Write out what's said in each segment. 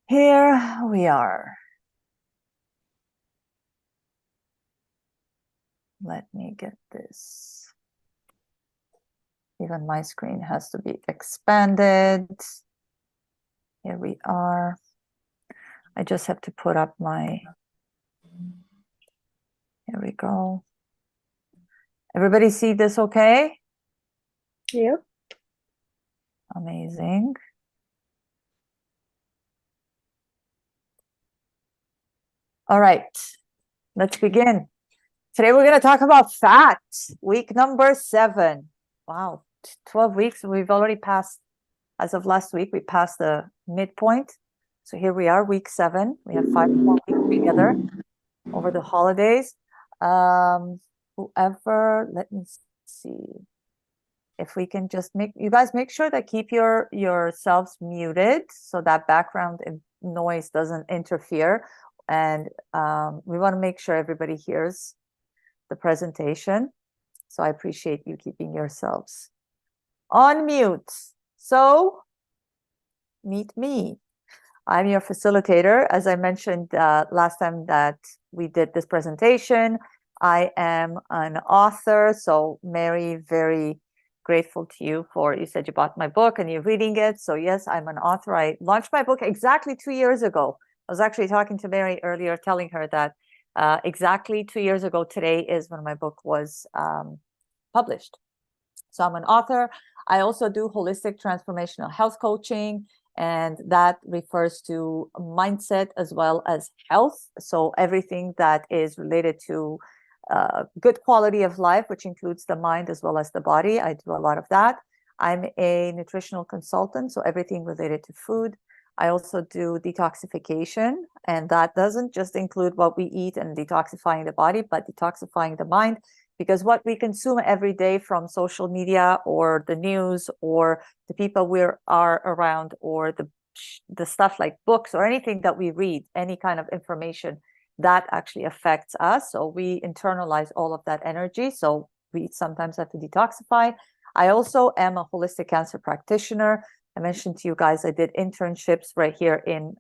Here we are. Let me get this. Even my screen has to be expanded. Here we are. I just have to put up my, here we go. Everybody see this okay? Yep. Amazing. All right, let's begin. Today we're going to talk about fat, week number 7. Wow, 12 weeks. We've already passed, as of last week, we passed the midpoint. So here we are, week 7. We have 5 more weeks together over the holidays. Whoever, let me see if we can just you guys make sure that keep yourselves muted so that background noise doesn't interfere. And we want to make sure everybody hears the presentation. So I appreciate you keeping yourselves on mute. So meet me. I'm your facilitator. As I mentioned last time that we did this presentation, I am an author. So Mary, very grateful to you you said you bought my book and you're reading it. So yes, I'm an author. I launched my book exactly 2 years ago. I was actually talking to Mary earlier, telling her that exactly 2 years ago today is when my book was published. So I'm an author. I also do holistic transformational health coaching, and that refers to mindset as well as health. So everything that is related to good quality of life, which includes the mind as well as the body. I do a lot of that. I'm a nutritional consultant, so everything related to food. I also do detoxification, and that doesn't just include what we eat and detoxifying the body, but detoxifying the mind, because what we consume every day from social media or the news or the people we are around or the stuff like books or anything that we read, any kind of information, that actually affects us. So we internalize all of that energy. So we sometimes have to detoxify. I also am a holistic cancer practitioner. I mentioned to you guys I did internships right here in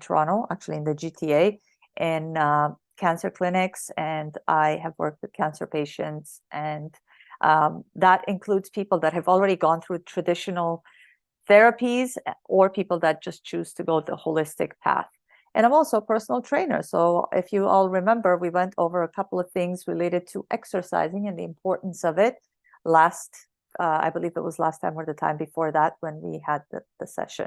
Toronto, actually in the GTA, in cancer clinics, and I have worked with cancer patients, and that includes people that have already gone through traditional therapies or people that just choose to go the holistic path. And I'm also a personal trainer. So if you all remember, we went over a couple of things related to exercising and the importance of it I believe it was last time or the time before that when we had the session.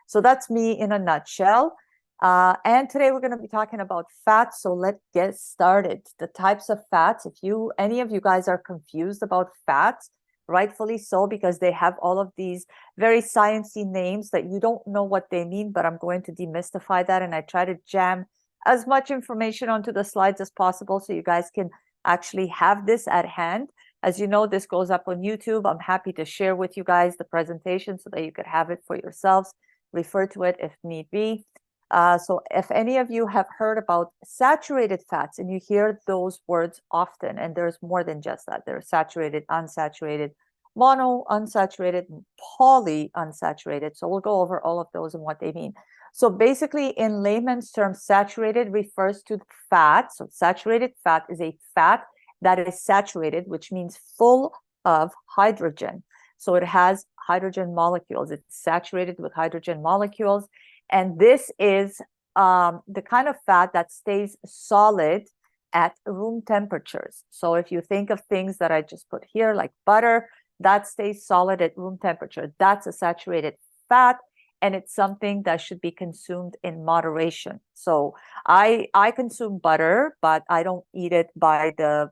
So that's me in a nutshell. And today we're going to be talking about fat. So let's get started. The types of fats. If any of you guys are confused about fats, rightfully so, because they have all of these very sciencey names that you don't know what they mean, but I'm going to demystify that. And I try to jam as much information onto the slides as possible so you guys can actually have this at hand. As you know, this goes up on YouTube. I'm happy to share with you guys the presentation so that you could have it for yourselves, refer to it if need be. So if any of you have heard about saturated fats, and you hear those words often, and there's more than just that. There's saturated, unsaturated, mono, unsaturated, poly, unsaturated. So we'll go over all of those and what they mean. So basically, in layman's terms, saturated refers to fat. So saturated fat is a fat that is saturated, which means full of hydrogen. So it has hydrogen molecules. It's saturated with hydrogen molecules. And this is the kind of fat that stays solid at room temperatures. So if you think of things that I just put here, like butter, that stays solid at room temperature. That's a saturated fat. And it's something that should be consumed in moderation. So I consume butter, but I don't eat it by the,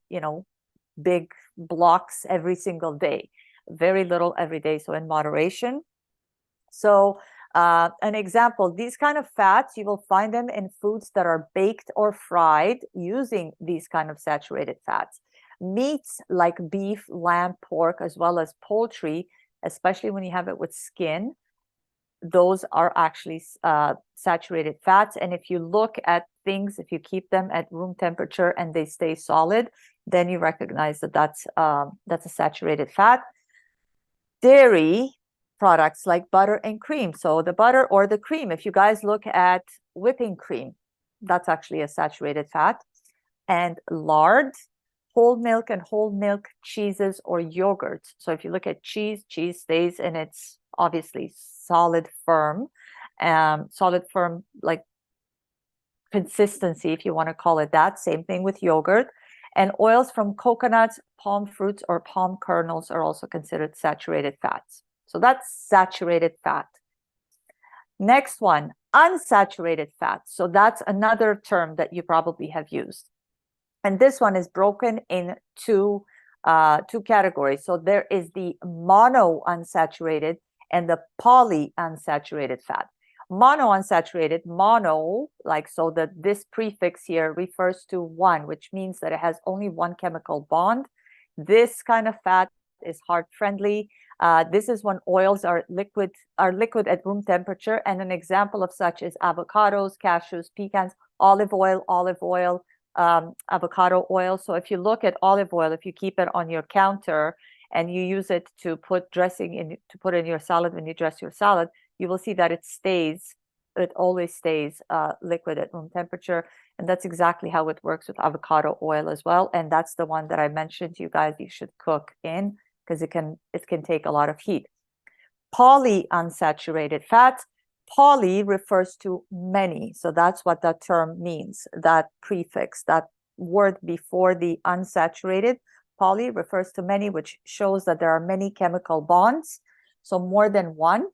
big blocks every single day. Very little every day, so in moderation. So an example, these kind of fats, you will find them in foods that are baked or fried using these kind of saturated fats. Meats like beef, lamb, pork, as well as poultry, especially when you have it with skin, those are actually saturated fats. And if you look at things, if you keep them at room temperature and they stay solid, then you recognize that that's a saturated fat. Dairy products like butter and cream. So the butter or the cream, if you guys look at whipping cream, that's actually a saturated fat. And lard, whole milk and whole milk cheeses or yogurt. So if you look at cheese, cheese stays in its obviously solid firm like consistency, if you want to call it that. Same thing with yogurt. And oils from coconuts, palm fruits, or palm kernels are also considered saturated fats. So that's saturated fat. Next one, unsaturated fats. So that's another term that you probably have used. And this one is broken in two categories. So there is the monounsaturated and the polyunsaturated fat. Monounsaturated, mono, like so that this prefix here refers to one, which means that it has only one chemical bond. This kind of fat is heart friendly. This is when oils are liquid at room temperature, and an example of such is avocados, cashews, pecans, olive oil, avocado oil. So if you look at olive oil, if you keep it on your counter and you use it to put dressing in, to put in your salad when you dress your salad, you will see that it always stays liquid at room temperature. And that's exactly how it works with avocado oil as well. And that's the one that I mentioned to you guys you should cook in, because it can take a lot of heat. Polyunsaturated fats. Poly refers to many. So that's what that term means. That prefix, that word before the unsaturated, poly refers to many, which shows that there are many chemical bonds. So more than one.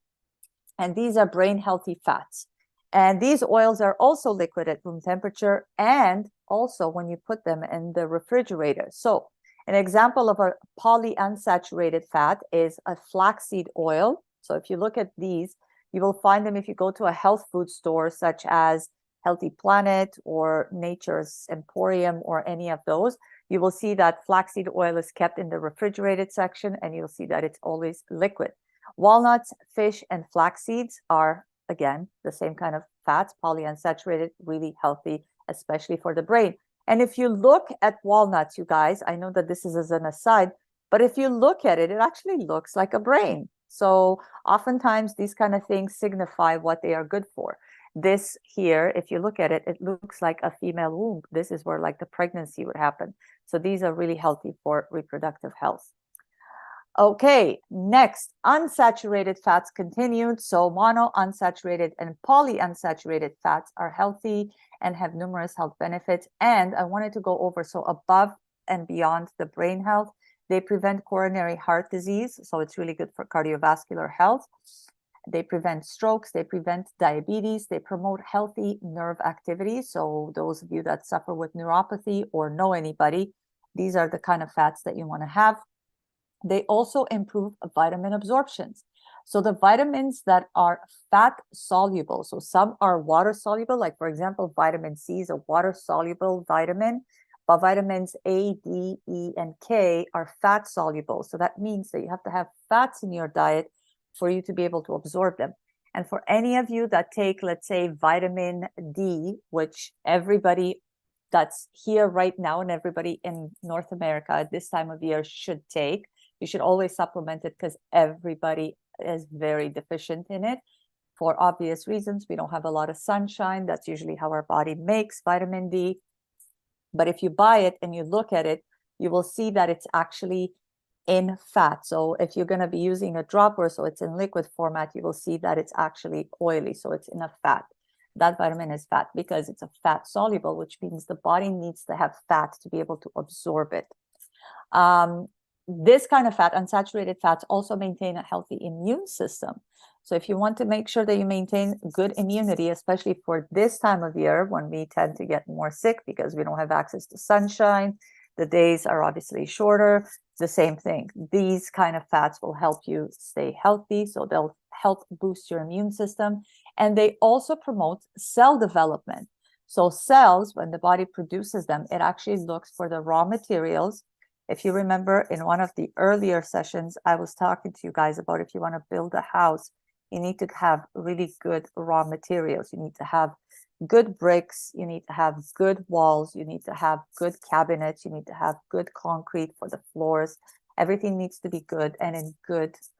And these are brain healthy fats. And these oils are also liquid at room temperature, and also when you put them in the refrigerator. So an example of a polyunsaturated fat is a flaxseed oil. So if you look at these, you will find them if you go to a health food store such as Healthy Planet or Nature's Emporium or any of those. You will see that flaxseed oil is kept in the refrigerated section, and you'll see that it's always liquid. Walnuts, fish, and flax seeds are, again, the same kind of fats, polyunsaturated, really healthy, especially for the brain. And if you look at walnuts, you guys, I know that this is as an aside, but if you look at it, it actually looks like a brain. So oftentimes these kind of things signify what they are good for. This here, if you look at it, it looks like a female womb. This is where like the pregnancy would happen. So these are really healthy for reproductive health. Okay, next, unsaturated fats continued. So monounsaturated and polyunsaturated fats are healthy and have numerous health benefits. And I wanted to go over, so above and beyond the brain health, they prevent coronary heart disease. So it's really good for cardiovascular health. They prevent strokes, they prevent diabetes, they promote healthy nerve activity. So those of you that suffer with neuropathy or know anybody, these are the kind of fats that you want to have. They also improve vitamin absorptions. So the vitamins that are fat soluble, so some are water soluble, like for example, vitamin C is a water soluble vitamin, but vitamins A, D, E, and K are fat soluble. So that means that you have to have fats in your diet for you to be able to absorb them. And for any of you that take, let's say, vitamin D, which everybody that's here right now and everybody in North America at this time of year should take, you should always supplement it because everybody is very deficient in it for obvious reasons. We don't have a lot of sunshine. That's usually how our body makes vitamin D. But if you buy it and you look at it, you will see that it's actually in fat. So if you're going to be using a dropper, so it's in liquid format, you will see that it's actually oily. So it's in a fat. That vitamin is fat because it's a fat soluble, which means the body needs to have fat to be able to absorb it. This kind of fat, unsaturated fats, also maintain a healthy immune system. So if you want to make sure that you maintain good immunity, especially for this time of year when we tend to get more sick because we don't have access to sunshine, the days are obviously shorter, the same thing. These kind of fats will help you stay healthy. So they'll help boost your immune system. And they also promote cell development. So cells, when the body produces them, it actually looks for the raw materials. If you remember in one of the earlier sessions, I was talking to you guys about if you want to build a house, you need to have really good raw materials. You need to have good bricks. You need to have good walls. You need to have good cabinets. You need to have good concrete for the floors. Everything needs to be good and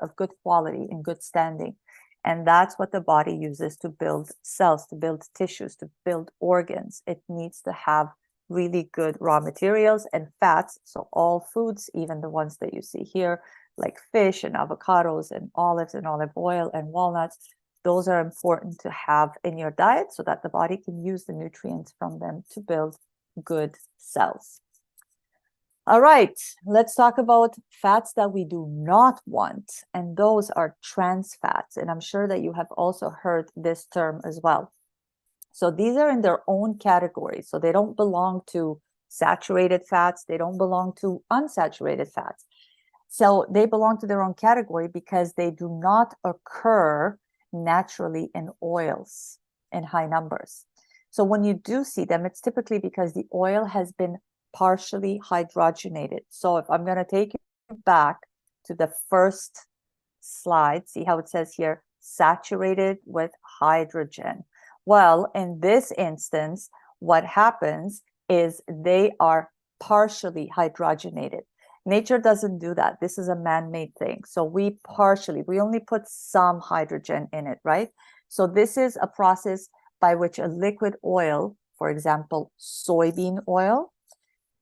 of good quality, in good standing. And that's what the body uses to build cells, to build tissues, to build organs. It needs to have really good raw materials and fats. So all foods, even the ones that you see here, like fish and avocados and olives and olive oil and walnuts, those are important to have in your diet so that the body can use the nutrients from them to build good cells. All right, let's talk about fats that we do not want, and those are trans fats. And I'm sure that you have also heard this term as well. So these are in their own category. So they don't belong to saturated fats. They don't belong to unsaturated fats. So they belong to their own category because they do not occur naturally in oils in high numbers. So when you do see them, it's typically because the oil has been partially hydrogenated. So if I'm going to take you back to the first slide, see how it says here, saturated with hydrogen. Well, in this instance, what happens is they are partially hydrogenated. Nature doesn't do that. This is a man-made thing. So we only put some hydrogen in it, right? So this is a process by which a liquid oil, for example, soybean oil,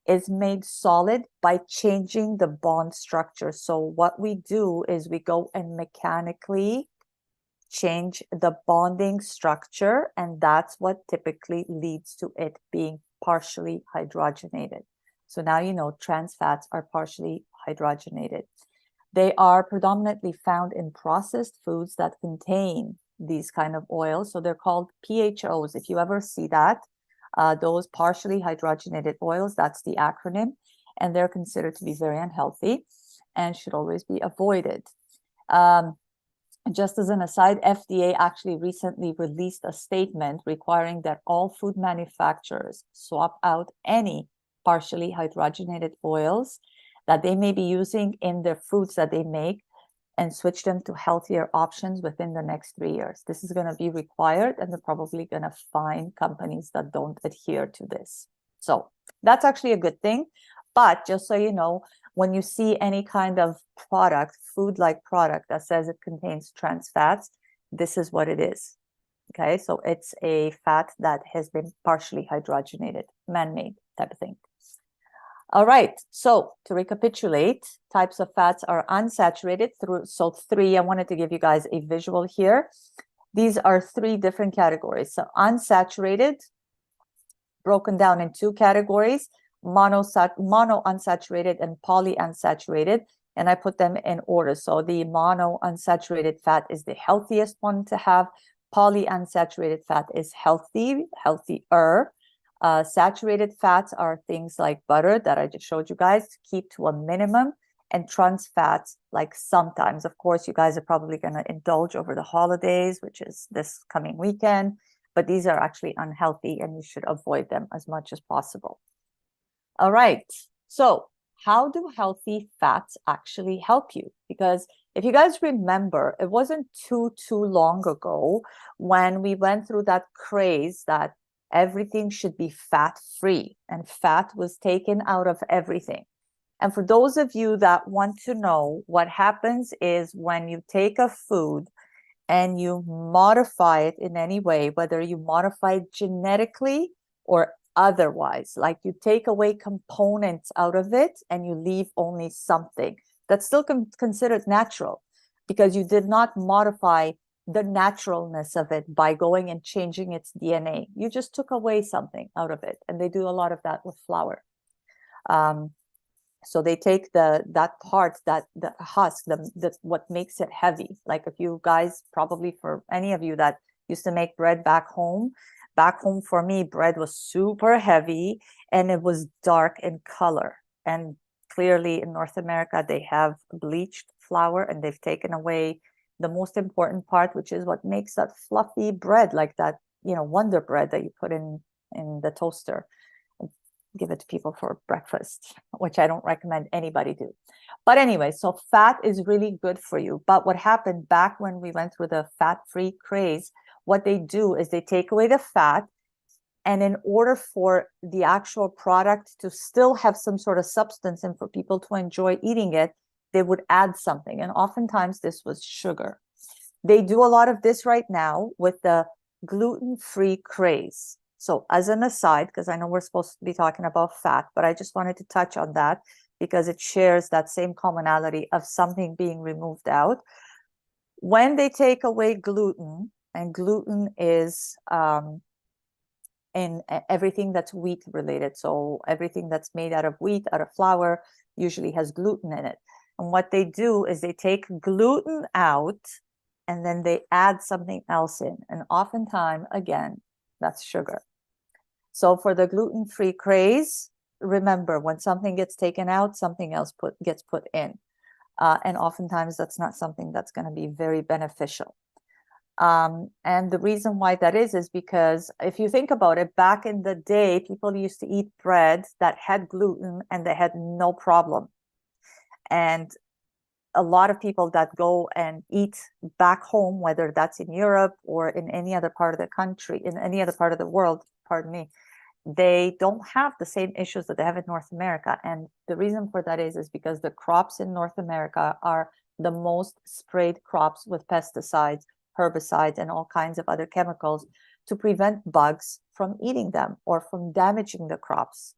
is made solid by changing the bond structure. So what we do is we go and mechanically change the bonding structure, and that's what typically leads to it being partially hydrogenated. So now you know trans fats are partially hydrogenated. They are predominantly found in processed foods that contain these kind of oils. So they're called PHOs. If you ever see that, those partially hydrogenated oils, that's the acronym, and they're considered to be very unhealthy and should always be avoided. Just as an aside, FDA actually recently released a statement requiring that all food manufacturers swap out any partially hydrogenated oils that they may be using in their foods that they make and switch them to healthier options within the next 3 years. This is going to be required, and they're probably going to fine companies that don't adhere to this. So that's actually a good thing. But just so you know, when you see any kind of product, food-like product that says it contains trans fats, this is what it is. Okay, so it's a fat that has been partially hydrogenated, man-made type of thing. All right, so to recapitulate, types of fats are unsaturated through, so 3, I wanted to give you guys a visual here. These are 3 different categories. So unsaturated, broken down in 2 categories, mono unsaturated and polyunsaturated, and I put them in order. So the mono unsaturated fat is the healthiest one to have. Polyunsaturated fat is healthier. Saturated fats are things like butter that I just showed you guys to keep to a minimum, and trans fats, like sometimes. Of course, you guys are probably going to indulge over the holidays, which is this coming weekend, but these are actually unhealthy and you should avoid them as much as possible. All right, so how do healthy fats actually help you? Because if you guys remember, it wasn't too long ago when we went through that craze that everything should be fat-free, and fat was taken out of everything. And for those of you that want to know, what happens is when you take a food and you modify it in any way, whether you modify it genetically or otherwise, like you take away components out of it and you leave only something, that's still considered natural because you did not modify the naturalness of it by going and changing its DNA. You just took away something out of it, and they do a lot of that with flour. So they take that part, the husk, what makes it heavy. Like if you guys, probably for any of you that used to make bread back home for me, bread was super heavy and it was dark in color. And clearly in North America, they have bleached flour and they've taken away the most important part, which is what makes that fluffy bread, like that, Wonder Bread that you put in the toaster. Give it to people for breakfast, which I don't recommend anybody do. But anyway, so fat is really good for you. But what happened back when we went through the fat-free craze, what they do is they take away the fat, and in order for the actual product to still have some sort of substance and for people to enjoy eating it, they would add something. And oftentimes this was sugar. They do a lot of this right now with the gluten-free craze. So as an aside, because I know we're supposed to be talking about fat, but I just wanted to touch on that because it shares that same commonality of something being removed out. When they take away gluten, and gluten is in everything that's wheat related. So everything that's made out of wheat, out of flour, usually has gluten in it. And what they do is they take gluten out and then they add something else in. And oftentimes, again, that's sugar. So for the gluten-free craze, remember, when something gets taken out, something else gets put in. And oftentimes that's not something that's going to be very beneficial. And the reason why that is because if you think about it, back in the day, people used to eat bread that had gluten and they had no problem. And a lot of people that go and eat back home, whether that's in Europe or in any other part of the country, in any other part of the world, pardon me, they don't have the same issues that they have in North America. And the reason for that is because the crops in North America are the most sprayed crops with pesticides, herbicides, and all kinds of other chemicals to prevent bugs from eating them or from damaging the crops.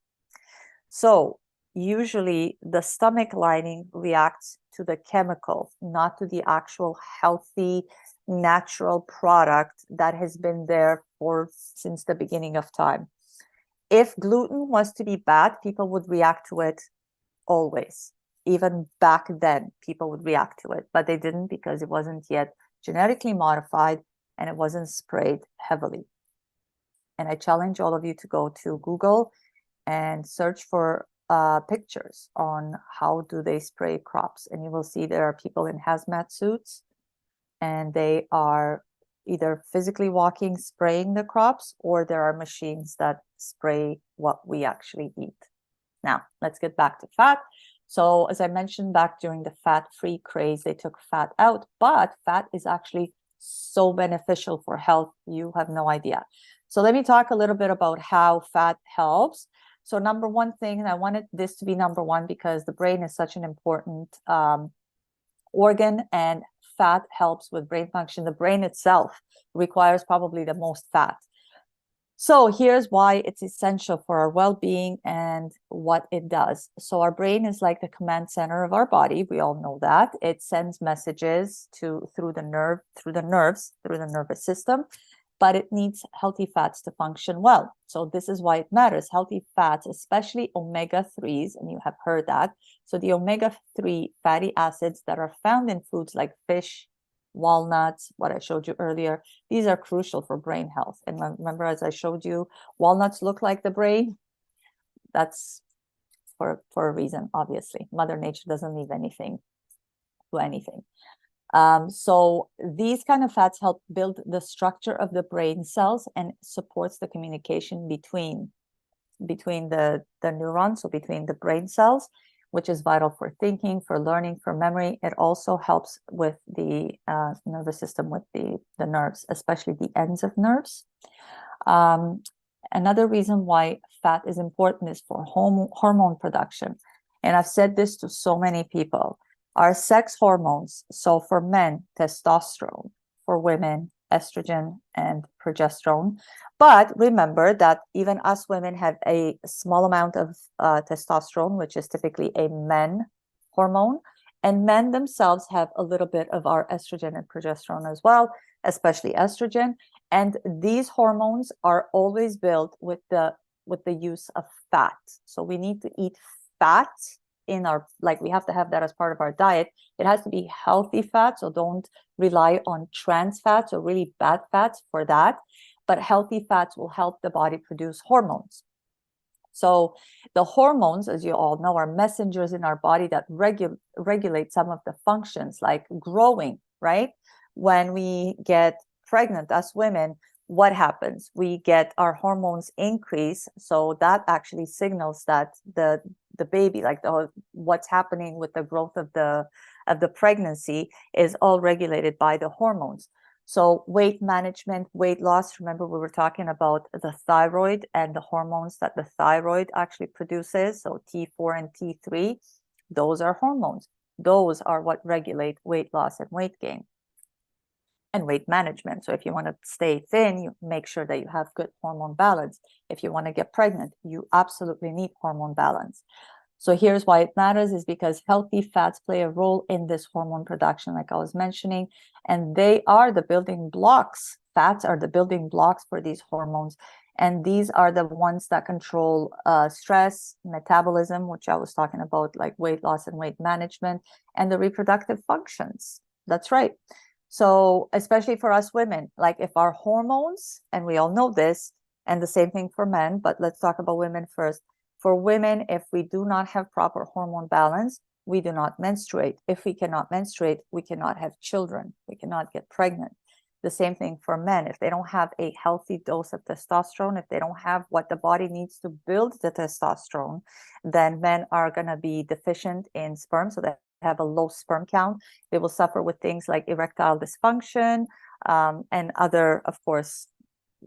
So usually the stomach lining reacts to the chemical, not to the actual healthy, natural product that has been there since the beginning of time. If gluten was to be bad, people would react to it always. Even back then, people would react to it, but they didn't because it wasn't yet genetically modified and it wasn't sprayed heavily. And I challenge all of you to go to Google and search for pictures on how do they spray crops. And you will see there are people in hazmat suits and they are either physically walking, spraying the crops, or there are machines that spray what we actually eat. Now, let's get back to fat. So as I mentioned back during the fat-free craze, they took fat out, but fat is actually so beneficial for health, you have no idea. So let me talk a little bit about how fat helps. So number one thing, and I wanted this to be number one because the brain is such an important organ, and fat helps with brain function. The brain itself requires probably the most fat. So here's why it's essential for our well-being and what it does. So our brain is like the command center of our body. We all know that. It sends messages through the nervous system, but it needs healthy fats to function well. So this is why it matters. Healthy fats, especially omega-3s, and you have heard that. So the omega-3 fatty acids that are found in foods like fish, walnuts, what I showed you earlier, these are crucial for brain health. And remember, as I showed you, walnuts look like the brain. That's for a reason, obviously. Mother Nature doesn't leave anything to anything. So these kind of fats help build the structure of the brain cells and supports the communication between the neurons, so between the brain cells, which is vital for thinking, for learning, for memory. It also helps with the nervous system, with the nerves, especially the ends of nerves. Another reason why fat is important is for hormone production. And I've said this to so many people. Our sex hormones, so for men, testosterone, for women, estrogen and progesterone. But remember that even us women have a small amount of testosterone, which is typically a men hormone. And men themselves have a little bit of our estrogen and progesterone as well, especially estrogen. And these hormones are always built with the use of fat. So we need to eat fat in our, like we have to have that as part of our diet. It has to be healthy fat, so don't rely on trans fats or really bad fats for that. But healthy fats will help the body produce hormones. So the hormones, as you all know, are messengers in our body that regulate some of the functions like growing, right? When we get pregnant as women, what happens? We get our hormones increase. So that actually signals that the baby, like what's happening with the growth of the pregnancy is all regulated by the hormones. So weight management, weight loss, remember we were talking about the thyroid and the hormones that the thyroid actually produces. So T4 and T3, those are hormones. Those are what regulate weight loss and weight gain and weight management. So if you want to stay thin, you make sure that you have good hormone balance. If you want to get pregnant, you absolutely need hormone balance. So here's why it matters, is because healthy fats play a role in this hormone production, like I was mentioning, and they are the building blocks. Fats are the building blocks for these hormones. And these are the ones that control stress, metabolism, which I was talking about, like weight loss and weight management, and the reproductive functions. That's right. So especially for us women, like if our hormones, and we all know this, and the same thing for men, but let's talk about women first. For women, if we do not have proper hormone balance, we do not menstruate. If we cannot menstruate, we cannot have children. We cannot get pregnant. The same thing for men. If they don't have a healthy dose of testosterone, if they don't have what the body needs to build the testosterone, then men are going to be deficient in sperm, so they have a low sperm count. They will suffer with things like erectile dysfunction, and other, of course,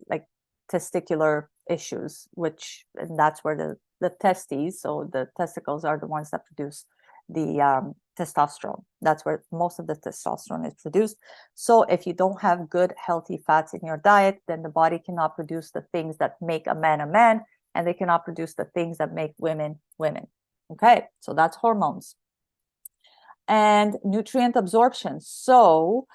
like testicular issues, and that's where the testes, so the testicles are the ones that produce the testosterone. That's where most of the testosterone is produced. So if you don't have good, healthy fats in your diet, then the body cannot produce the things that make a man, and they cannot produce the things that make women, women. Okay, so that's hormones. And nutrient absorption. So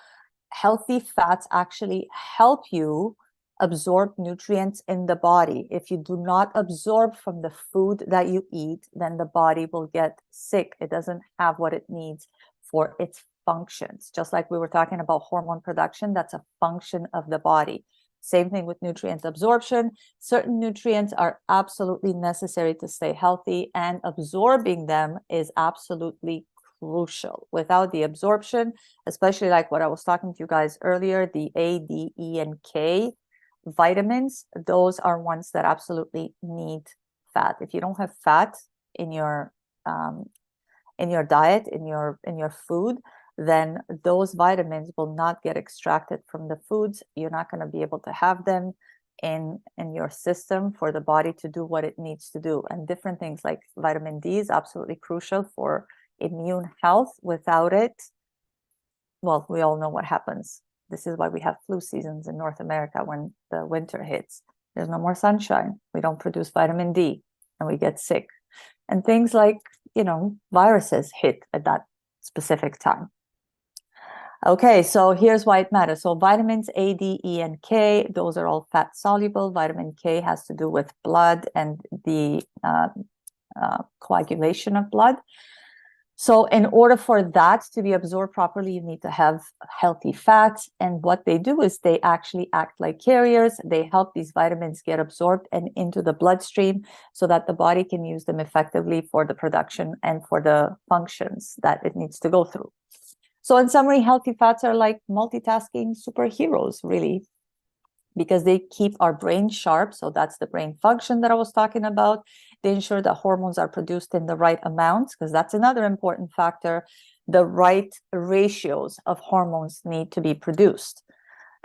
healthy fats actually help you absorb nutrients in the body. If you do not absorb from the food that you eat, then the body will get sick. It doesn't have what it needs for its functions. Just like we were talking about hormone production, that's a function of the body. Same thing with nutrient absorption. Certain nutrients are absolutely necessary to stay healthy, and absorbing them is absolutely crucial. Without the absorption, especially like what I was talking to you guys earlier, the A, D, E, and K vitamins, those are ones that absolutely need fat. If you don't have fat in your diet, in your food, then those vitamins will not get extracted from the foods. You're not going to be able to have them in your system for the body to do what it needs to do. And different things like vitamin D is absolutely crucial for immune health. Without it, well, we all know what happens. This is why we have flu seasons in North America when the winter hits. There's no more sunshine. We don't produce vitamin D and we get sick. And things like, viruses hit at that specific time. Okay, so here's why it matters. So vitamins A, D, E, and K, those are all fat soluble. Vitamin K has to do with blood and the coagulation of blood. So in order for that to be absorbed properly, you need to have healthy fats. And what they do is they actually act like carriers. They help these vitamins get absorbed and into the bloodstream so that the body can use them effectively for the production and for the functions that it needs to go through. So in summary, healthy fats are like multitasking superheroes, really, because they keep our brain sharp. So that's the brain function that I was talking about. They ensure that hormones are produced in the right amounts, because that's another important factor. The right ratios of hormones need to be produced.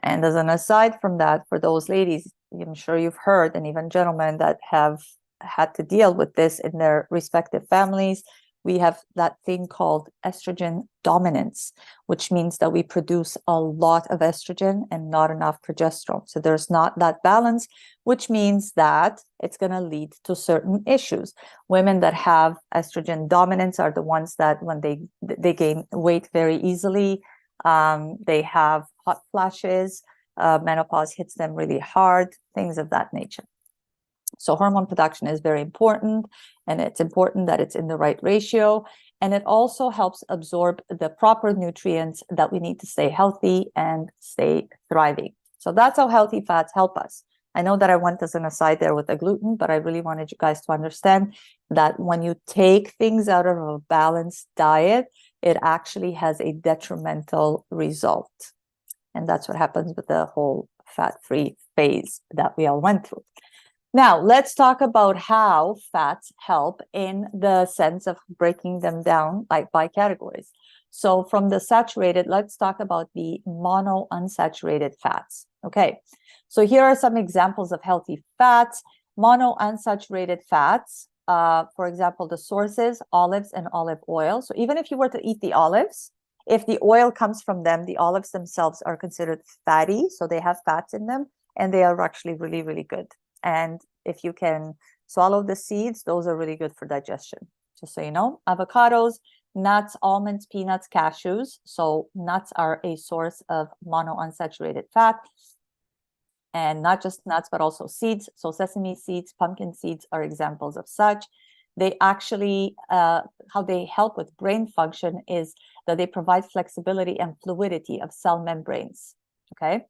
And as an aside from that, for those ladies, I'm sure you've heard, and even gentlemen that have had to deal with this in their respective families, we have that thing called estrogen dominance, which means that we produce a lot of estrogen and not enough progesterone. So there's not that balance, which means that it's going to lead to certain issues. Women that have estrogen dominance are the ones that when they gain weight very easily, they have hot flashes, menopause hits them really hard, things of that nature. So hormone production is very important, and it's important that it's in the right ratio. And it also helps absorb the proper nutrients that we need to stay healthy and stay thriving. So that's how healthy fats help us. I know that I went as an aside there with the gluten, but I really wanted you guys to understand that when you take things out of a balanced diet, it actually has a detrimental result. And that's what happens with the whole fat-free phase that we all went through. Now, let's talk about how fats help in the sense of breaking them down by categories. So from the saturated, let's talk about the monounsaturated fats. Okay, so here are some examples of healthy fats. Monounsaturated fats for example, the sources, olives and olive oil. So even if you were to eat the olives, if the oil comes from them, the olives themselves are considered fatty, so they have fats in them, and they are actually really, really good. And if you can swallow the seeds, those are really good for digestion, just so you know. Avocados, nuts, almonds, peanuts, cashews. So nuts are a source of monounsaturated fat. And not just nuts, but also seeds. So sesame seeds, pumpkin seeds are examples of such. They actually, how they help with brain function is that they provide flexibility and fluidity of cell membranes, okay?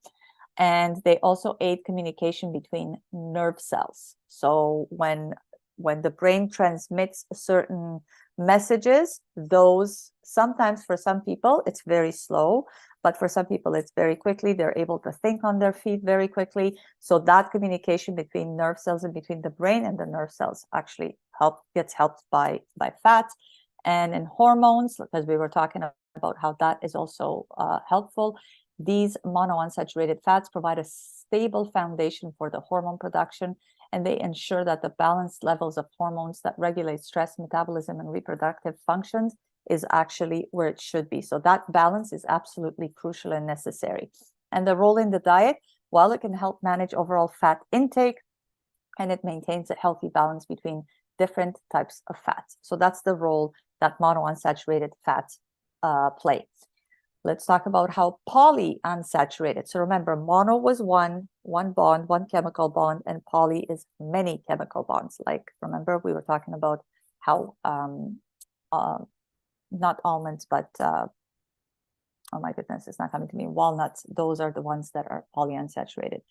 And they also aid communication between nerve cells. So when the brain transmits certain messages, those sometimes for some people it's very slow, but for some people it's very quickly. They're able to think on their feet very quickly. So that communication between nerve cells and between the brain and the nerve cells actually gets helped by fat. And in hormones, because we were talking about how that is also helpful, these monounsaturated fats provide a stable foundation for the hormone production, and they ensure that the balanced levels of hormones that regulate stress, metabolism, and reproductive functions is actually where it should be. So that balance is absolutely crucial and necessary. And the role in the diet, while it can help manage overall fat intake, and it maintains a healthy balance between different types of fats. So that's the role that monounsaturated fats play. Let's talk about how polyunsaturated. So remember, mono was one bond, one chemical bond, and poly is many chemical bonds. Like, remember, we were talking about how, not almonds, but, oh my goodness, it's not coming to me, walnuts. Those are the ones that are polyunsaturated.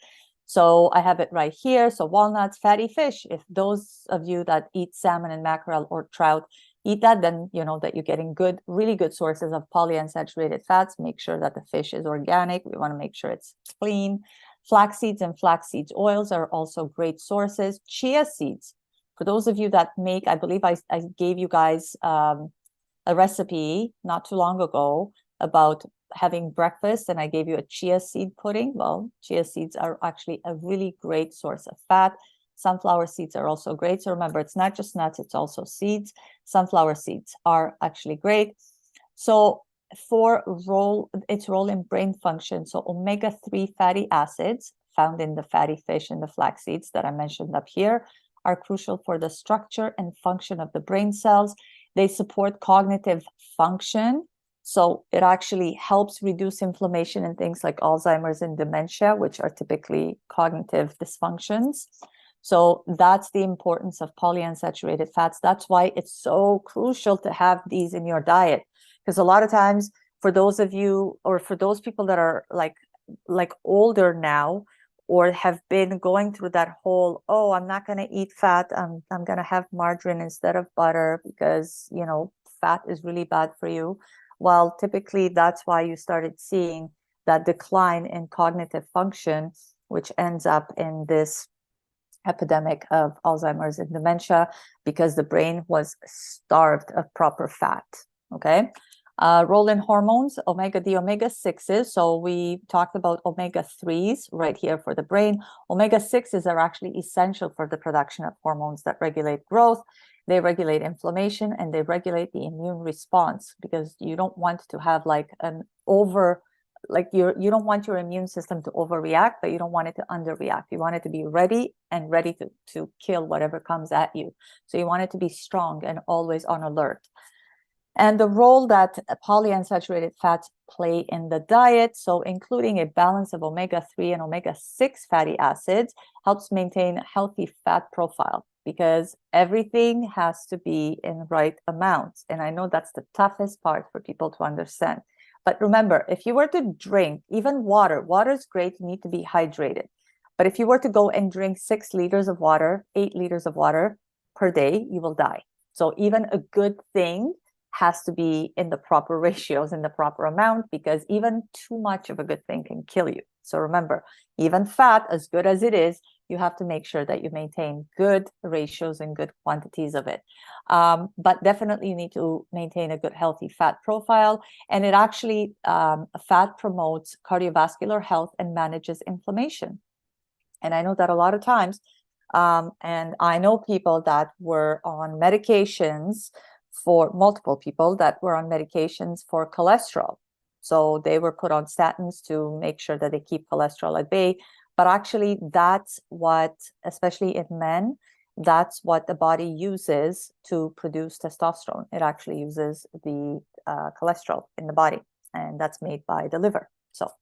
So I have it right here. So walnuts, fatty fish. If those of you that eat salmon and mackerel or trout eat that, then you know that you're getting good, really good sources of polyunsaturated fats. Make sure that the fish is organic. We want to make sure it's clean. Flax seeds and flax seeds oils are also great sources. Chia seeds. For those of you that make, I believe I gave you guys a recipe not too long ago about having breakfast, and I gave you a chia seed pudding. Well, chia seeds are actually a really great source of fat. Sunflower seeds are also great. So remember, it's not just nuts, it's also seeds. Sunflower seeds are actually great. So for its role in brain function, so omega-3 fatty acids found in the fatty fish and the flax seeds that I mentioned up here are crucial for the structure and function of the brain cells. They support cognitive function. So it actually helps reduce inflammation in things like Alzheimer's and dementia, which are typically cognitive dysfunctions. So that's the importance of polyunsaturated fats. That's why it's so crucial to have these in your diet. Because a lot of times for those of you, or for those people that are like older now, or have been going through that whole, oh, I'm not going to eat fat. I'm going to have margarine instead of butter because, you know, fat is really bad for you. Well, typically that's why you started seeing that decline in cognitive function, which ends up in this epidemic of Alzheimer's and dementia, because the brain was starved of proper fat. Okay. Role in hormones, the omega-6s. So we talked about omega-3s right here for the brain. Omega-6s are actually essential for the production of hormones that regulate growth. They regulate inflammation and they regulate the immune response, because you don't want to have like an you don't want your immune system to overreact, but you don't want it to underreact. You want it to be ready to kill whatever comes at you. So you want it to be strong and always on alert. And the role that polyunsaturated fats play in the diet, so including a balance of omega-3 and omega-6 fatty acids, helps maintain a healthy fat profile, because everything has to be in right amounts. And I know that's the toughest part for people to understand. But remember, if you were to drink even water is great, you need to be hydrated. But if you were to go and drink 6 liters of water, 8 liters of water per day, you will die. So even a good thing has to be in the proper ratios, in the proper amount, because even too much of a good thing can kill you. So remember, even fat, as good as it is, you have to make sure that you maintain good ratios and good quantities of it. But definitely you need to maintain a good, healthy fat profile. And it actually, fat promotes cardiovascular health and manages inflammation. And I know that a lot of times And I know people that were on medications for multiple people that were on medications for cholesterol. So they were put on statins to make sure that they keep cholesterol at bay. But actually, that's what, especially in men, that's what the body uses to produce testosterone. It actually uses the cholesterol in the body, and that's made by the liver. So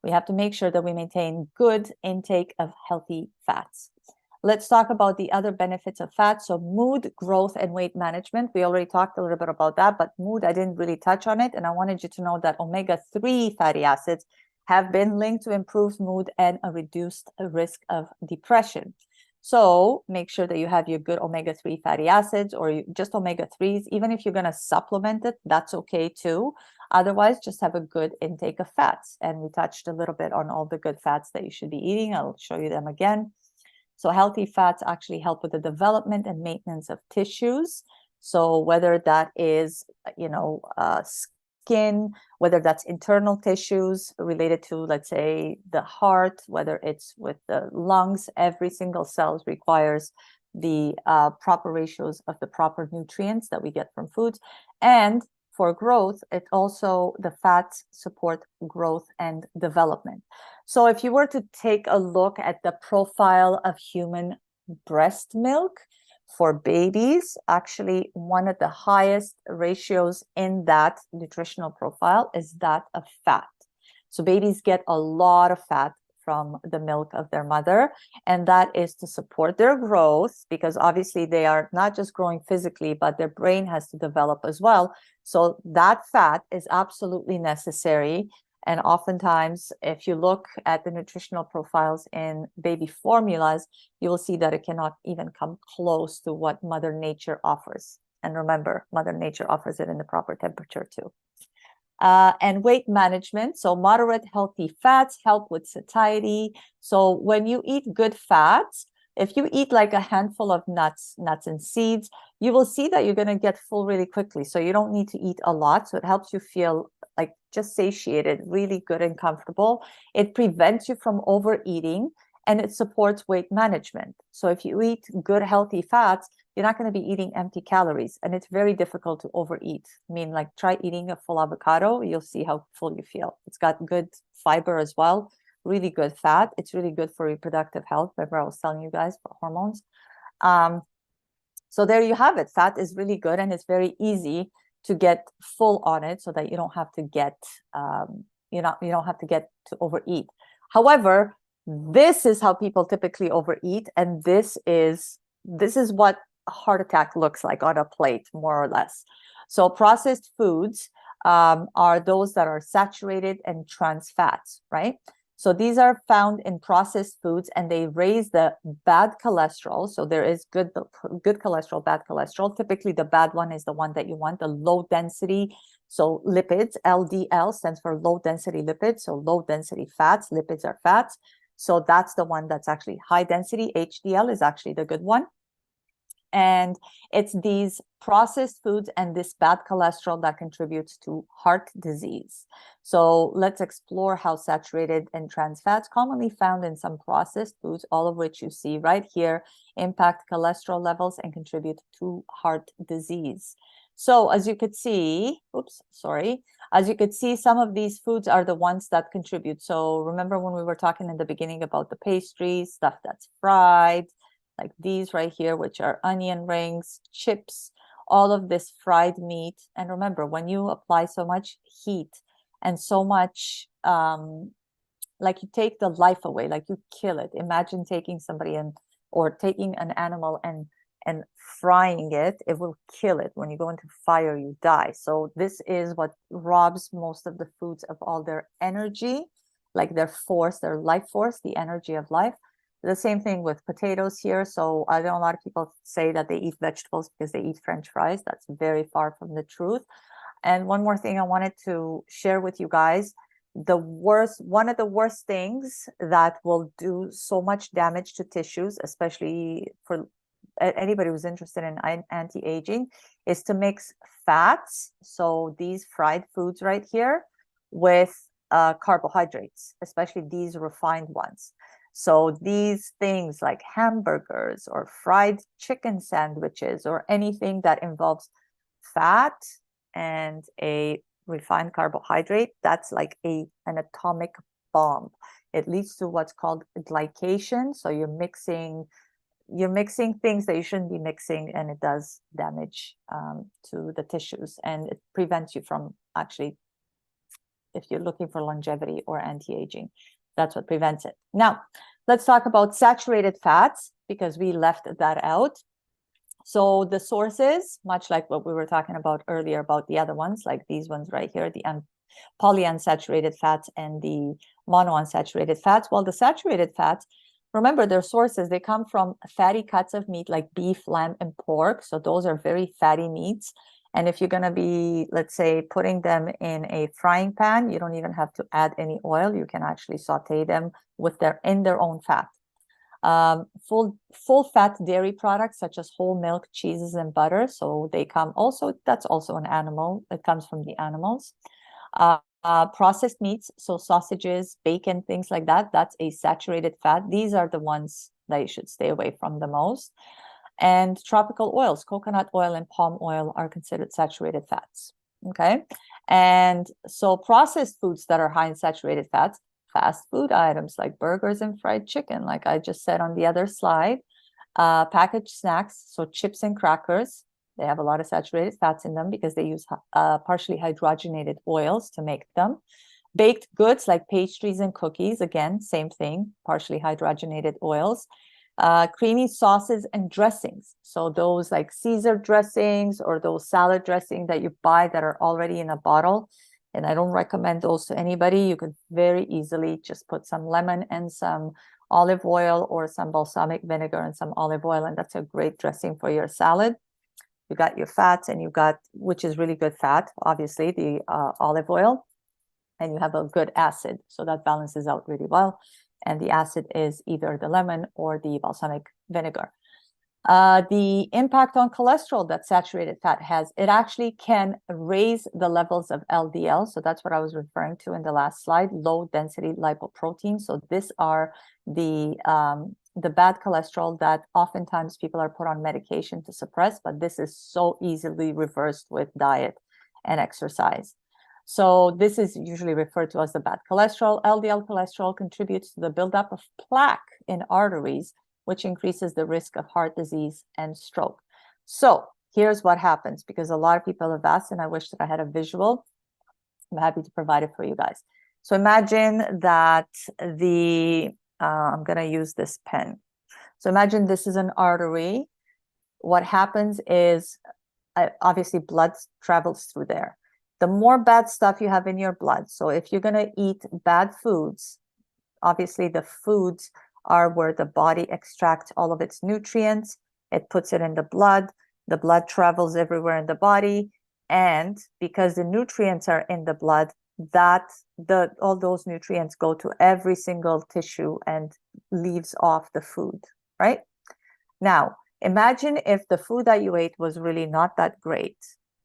we have to make sure that we maintain good intake of healthy fats. Let's talk about the other benefits of fat. So mood, growth, and weight management. We already talked a little bit about that, but mood, I didn't really touch on it. And I wanted you to know that omega-3 fatty acids have been linked to improved mood and a reduced risk of depression. So make sure that you have your good omega-3 fatty acids or just omega-3s. Even if you're going to supplement it, that's okay too. Otherwise, just have a good intake of fats. And we touched a little bit on all the good fats that you should be eating. I'll show you them again. So healthy fats actually help with the development and maintenance of tissues. So whether that is, skin, whether that's internal tissues related to, let's say, the heart, whether it's with the lungs, every single cell requires the proper ratios of the proper nutrients that we get from foods. And for growth, it also, the fats support growth and development. So if you were to take a look at the profile of human breast milk for babies, actually one of the highest ratios in that nutritional profile is that of fat. So babies get a lot of fat from the milk of their mother, and that is to support their growth, because obviously they are not just growing physically, but their brain has to develop as well. So that fat is absolutely necessary. And oftentimes, if you look at the nutritional profiles in baby formulas, you will see that it cannot even come close to what Mother Nature offers. And remember, Mother Nature offers it in the proper temperature too. And weight management. So moderate healthy fats help with satiety. So when you eat good fats, if you eat like a handful of nuts and seeds, you will see that you're going to get full really quickly. So you don't need to eat a lot. So it helps you feel like just satiated, really good and comfortable. It prevents you from overeating, and it supports weight management. So if you eat good, healthy fats, you're not going to be eating empty calories, and it's very difficult to overeat. I mean, like, try eating a full avocado, you'll see how full you feel. It's got good fiber as well, really good fat. It's really good for reproductive health. Remember, I was telling you guys for hormones. So there you have it. Fat is really good, and it's very easy to get full on it, so that you don't have to get you don't have to get to overeat. However, this is how people typically overeat, and this is what a heart attack looks like on a plate, more or less. So processed foods are those that are saturated and trans fats, right? So these are found in processed foods, and they raise the bad cholesterol. So there is good cholesterol, bad cholesterol. Typically, the bad one is the one that you want, the low density. So lipids, LDL stands for low density lipids. So low density fats, lipids are fats. So that's the one that's actually high density. HDL is actually the good one. And it's these processed foods and this bad cholesterol that contributes to heart disease. So let's explore how saturated and trans fats, commonly found in some processed foods, all of which you see right here, impact cholesterol levels and contribute to heart disease. So as you could see, as you could see, some of these foods are the ones that contribute. So remember when we were talking in the beginning about the pastries, stuff that's fried, like these right here, which are onion rings, chips, all of this fried meat. And remember, when you apply so much heat and so much, like, you take the life away, like you kill it. Imagine taking somebody or taking an animal and frying it, it will kill it. When you go into fire, you die. So this is what robs most of the foods of all their energy, like their force, their life force, the energy of life. The same thing with potatoes here. So I know a lot of people say that they eat vegetables because they eat French fries. That's very far from the truth. And one more thing I wanted to share with you guys, one of the worst things that will do so much damage to tissues, especially for anybody who's interested in anti-aging, is to mix fats, so these fried foods right here, with carbohydrates, especially these refined ones. So these things like hamburgers or fried chicken sandwiches or anything that involves fat and a refined carbohydrate, that's like an atomic bomb. It leads to what's called glycation. So you're mixing things that you shouldn't be mixing, and it does damage to the tissues, and it prevents you from actually, if you're looking for longevity or anti-aging, that's what prevents it. Now, let's talk about saturated fats, because we left that out. So the sources, much like what we were talking about earlier about the other ones, like these ones right here, the polyunsaturated fats and the monounsaturated fats. Well, the saturated fats, remember, their sources, they come from fatty cuts of meat like beef, lamb, and pork. So those are very fatty meats. And if you're going to be, let's say, putting them in a frying pan, you don't even have to add any oil. You can actually saute them in their own fat. Full fat dairy products such as whole milk, cheeses, and butter. So they come also, that's also an animal. It comes from the animals. Processed meats, so sausages, bacon, things like that, that's a saturated fat. These are the ones that you should stay away from the most. And tropical oils, coconut oil and palm oil, are considered saturated fats. Okay. And so processed foods that are high in saturated fats, fast food items like burgers and fried chicken, like I just said on the other slide, packaged snacks, so chips and crackers, they have a lot of saturated fats in them because they use partially hydrogenated oils to make them. Baked goods like pastries and cookies, again, same thing, partially hydrogenated oils. Creamy sauces and dressings. So those like Caesar dressings or those salad dressing that you buy that are already in a bottle. And I don't recommend those to anybody. You could very easily just put some lemon and some olive oil or some balsamic vinegar and some olive oil, and that's a great dressing for your salad. You got your fats, and you got, which is really good fat, obviously, the olive oil, and you have a good acid. So that balances out really well. And the acid is either the lemon or the balsamic vinegar. The impact on cholesterol that saturated fat has, it actually can raise the levels of LDL. So that's what I was referring to in the last slide, low density lipoprotein. So these are the bad cholesterol that oftentimes people are put on medication to suppress, but this is so easily reversed with diet and exercise. So this is usually referred to as the bad cholesterol. LDL cholesterol contributes to the buildup of plaque in arteries, which increases the risk of heart disease and stroke. So here's what happens, because a lot of people have asked, and I wish that I had a visual. I'm happy to provide it for you guys. So imagine that I'm going to use this pen. So imagine this is an artery. What happens is, obviously, blood travels through there. The more bad stuff you have in your blood, so if you're going to eat bad foods, obviously the foods are where the body extracts all of its nutrients. It puts it in the blood. The blood travels everywhere in the body. And because the nutrients are in the blood, all those nutrients go to every single tissue and leaves off the food, right? Now, imagine if the food that you ate was really not that great.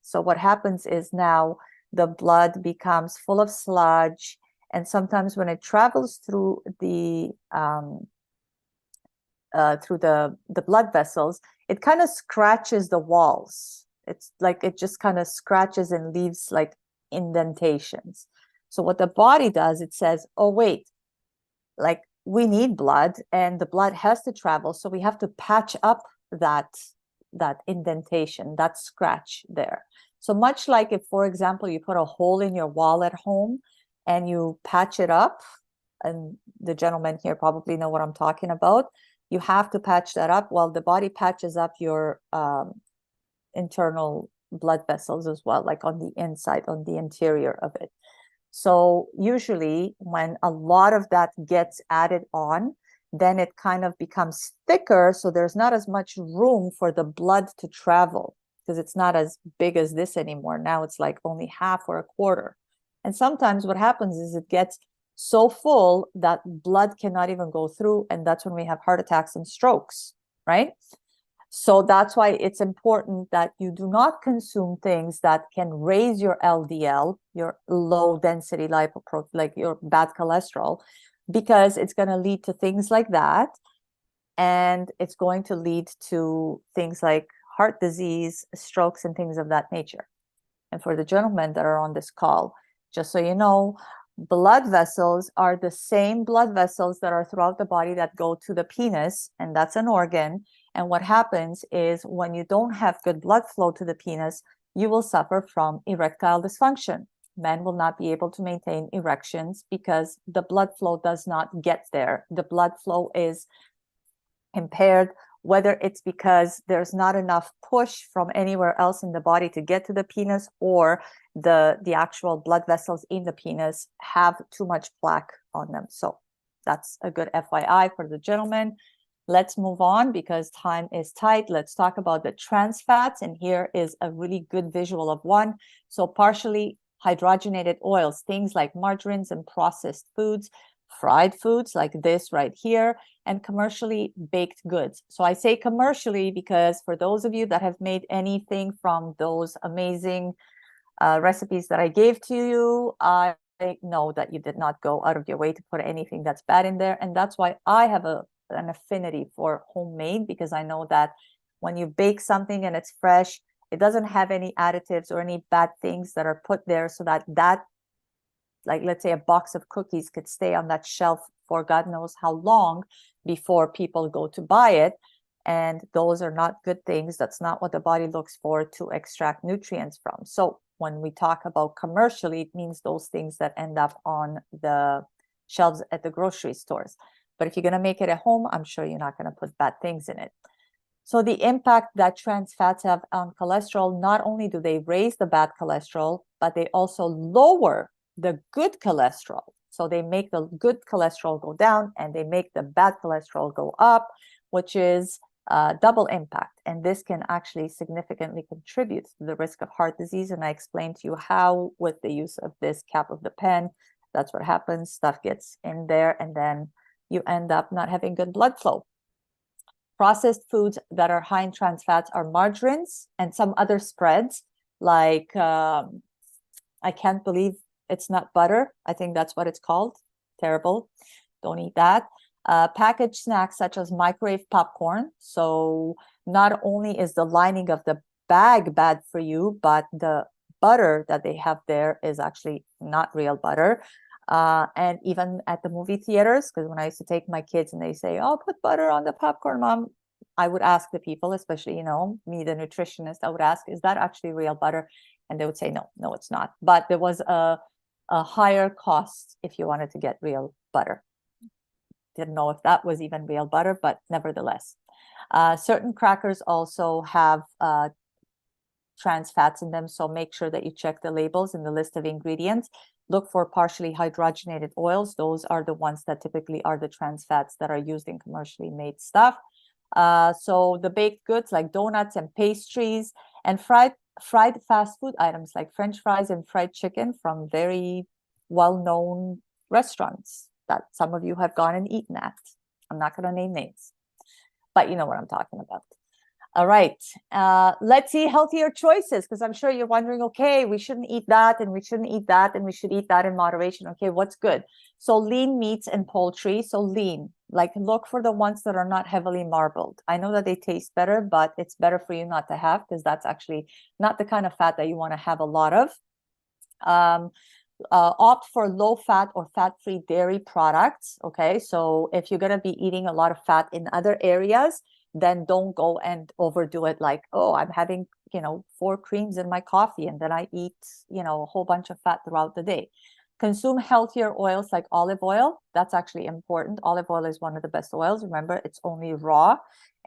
So what happens is now the blood becomes full of sludge, and sometimes when it travels through the blood vessels, it kind of scratches the walls. It's like it just kind of scratches and leaves like indentations. So what the body does, it says, oh, wait, like we need blood and the blood has to travel. So we have to patch up that indentation, that scratch there. So much like if, for example, you put a hole in your wall at home and you patch it up, and the gentlemen here probably know what I'm talking about, you have to patch that up. Well, the body patches up your internal blood vessels as well, like on the inside, on the interior of it. So usually when a lot of that gets added on, then it kind of becomes thicker. So there's not as much room for the blood to travel because it's not as big as this anymore. Now it's like only half or a quarter. And sometimes what happens is it gets so full that blood cannot even go through. And that's when we have heart attacks and strokes, right? So that's why it's important that you do not consume things that can raise your LDL, your low density lipoprotein, like your bad cholesterol. because it's going to lead to things like that. And it's going to lead to things like heart disease, strokes, and things of that nature. And for the gentlemen that are on this call, just so you know, blood vessels are the same blood vessels that are throughout the body that go to the penis, and that's an organ. And what happens is when you don't have good blood flow to the penis, you will suffer from erectile dysfunction. Men will not be able to maintain erections because the blood flow does not get there. The blood flow is impaired, whether it's because there's not enough push from anywhere else in the body to get to the penis, or the actual blood vessels in the penis have too much plaque on them. So that's a good FYI for the gentleman. Let's move on because time is tight. Let's talk about the trans fats. And here is a really good visual of one. So partially hydrogenated oils, things like margarines and processed foods, fried foods like this right here, and commercially baked goods. So I say commercially because for those of you that have made anything from those amazing recipes that I gave to you, I know that you did not go out of your way to put anything that's bad in there. And that's why I have an affinity for homemade, because I know that when you bake something and it's fresh, it doesn't have any additives or any bad things that are put there, so that like, let's say a box of cookies could stay on that shelf for God knows how long before people go to buy it. And those are not good things. That's not what the body looks for to extract nutrients from. So when we talk about commercially, it means those things that end up on the shelves at the grocery stores. But if you're going to make it at home, I'm sure you're not going to put bad things in it. So the impact that trans fats have on cholesterol, not only do they raise the bad cholesterol, but they also lower the good cholesterol. So they make the good cholesterol go down and they make the bad cholesterol go up, which is double impact. And this can actually significantly contribute to the risk of heart disease. And I explained to you how, with the use of this cap of the pen, that's what happens. Stuff gets in there and then you end up not having good blood flow. Processed foods that are high in trans fats are margarines and some other spreads, like I can't believe it's not butter. I think that's what it's called. Terrible. Don't eat that. Packaged snacks such as microwave popcorn. So not only is the lining of the bag bad for you, but the butter that they have there is actually not real butter. And even at the movie theaters, because when I used to take my kids and they say, oh, put butter on the popcorn, Mom, I would ask the people, especially, you know, me, the nutritionist, I would ask, is that actually real butter? And they would say, no, it's not. But there was a higher cost if you wanted to get real butter. Didn't know if that was even real butter, but nevertheless. Certain crackers also have trans fats in them, so make sure that you check the labels in the list of ingredients. Look for partially hydrogenated oils. Those are the ones that typically are the trans fats that are used in commercially made stuff. So the baked goods like donuts and pastries, and fried fast food items like French fries and fried chicken from very well-known restaurants that some of you have gone and eaten at. I'm not going to name names, but you know what I'm talking about. All right, let's see healthier choices, because I'm sure you're wondering, okay, we shouldn't eat that and we shouldn't eat that and we should eat that in moderation. Okay, what's good? So lean meats and poultry. So lean, like look for the ones that are not heavily marbled. I know that they taste better, but it's better for you not to have, because that's actually not the kind of fat that you want to have a lot of. Opt for low fat or fat-free dairy products. Okay, so if you're going to be eating a lot of fat in other areas, then don't go and overdo it. Like, oh, I'm having, 4 creams in my coffee and then I eat, a whole bunch of fat throughout the day. Consume healthier oils like olive oil. That's actually important. Olive oil is one of the best oils. Remember, it's only raw.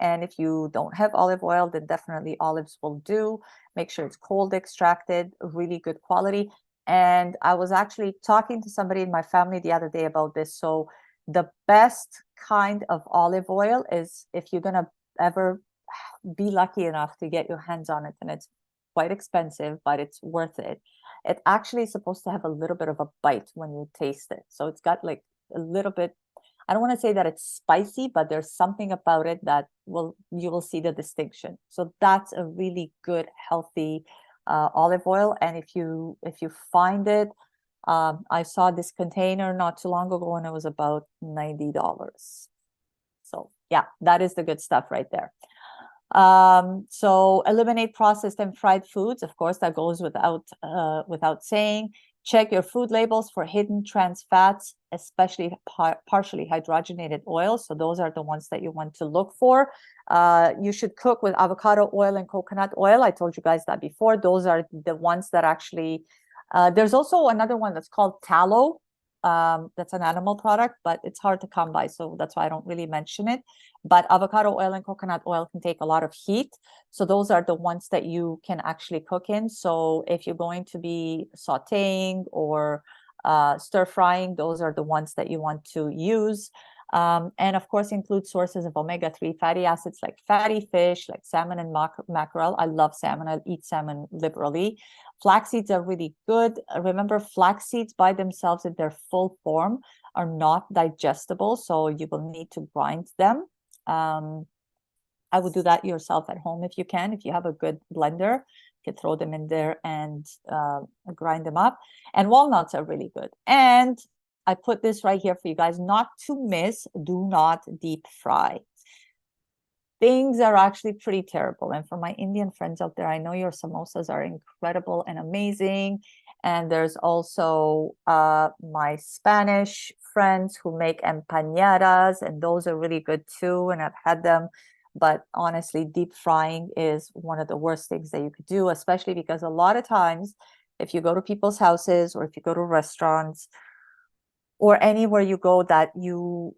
And if you don't have olive oil, then definitely olives will do. Make sure it's cold extracted, really good quality. And I was actually talking to somebody in my family the other day about this. So the best kind of olive oil is, if you're going to ever be lucky enough to get your hands on it, and it's quite expensive, but it's worth it. It actually is supposed to have a little bit of a bite when you taste it. So it's got like a little bit, I don't want to say that it's spicy, but there's something about it that you will see the distinction. So that's a really good, healthy olive oil. And if you find it I saw this container not too long ago and it was about $90. So yeah, that is the good stuff right there. So eliminate processed and fried foods. Of course, that goes without saying. Check your food labels for hidden trans fats, especially partially hydrogenated oils. So those are the ones that you want to look for. You should cook with avocado oil and coconut oil. I told you guys that before. Those are the ones that actually, there's also another one that's called tallow. That's an animal product, but it's hard to come by. So that's why I don't really mention it. But avocado oil and coconut oil can take a lot of heat. So those are the ones that you can actually cook in. So if you're going to be sauteing or stir frying, those are the ones that you want to use. And of course, include sources of omega-3 fatty acids like fatty fish, like salmon and mackerel. I love salmon. I'll eat salmon liberally. Flax seeds are really good. Remember, flax seeds by themselves in their full form are not digestible, so you will need to grind them. I would do that yourself at home if you can. If you have a good blender, you can throw them in there and grind them up. And walnuts are really good. And I put this right here for you guys not to miss. Do not deep fry. Things are actually pretty terrible. And for my Indian friends out there, I know your samosas are incredible and amazing. And there's also my Spanish friends who make empanadas, and those are really good too. And I've had them. But honestly, deep frying is one of the worst things that you could do, especially because a lot of times, if you go to people's houses or if you go to restaurants or anywhere you go that you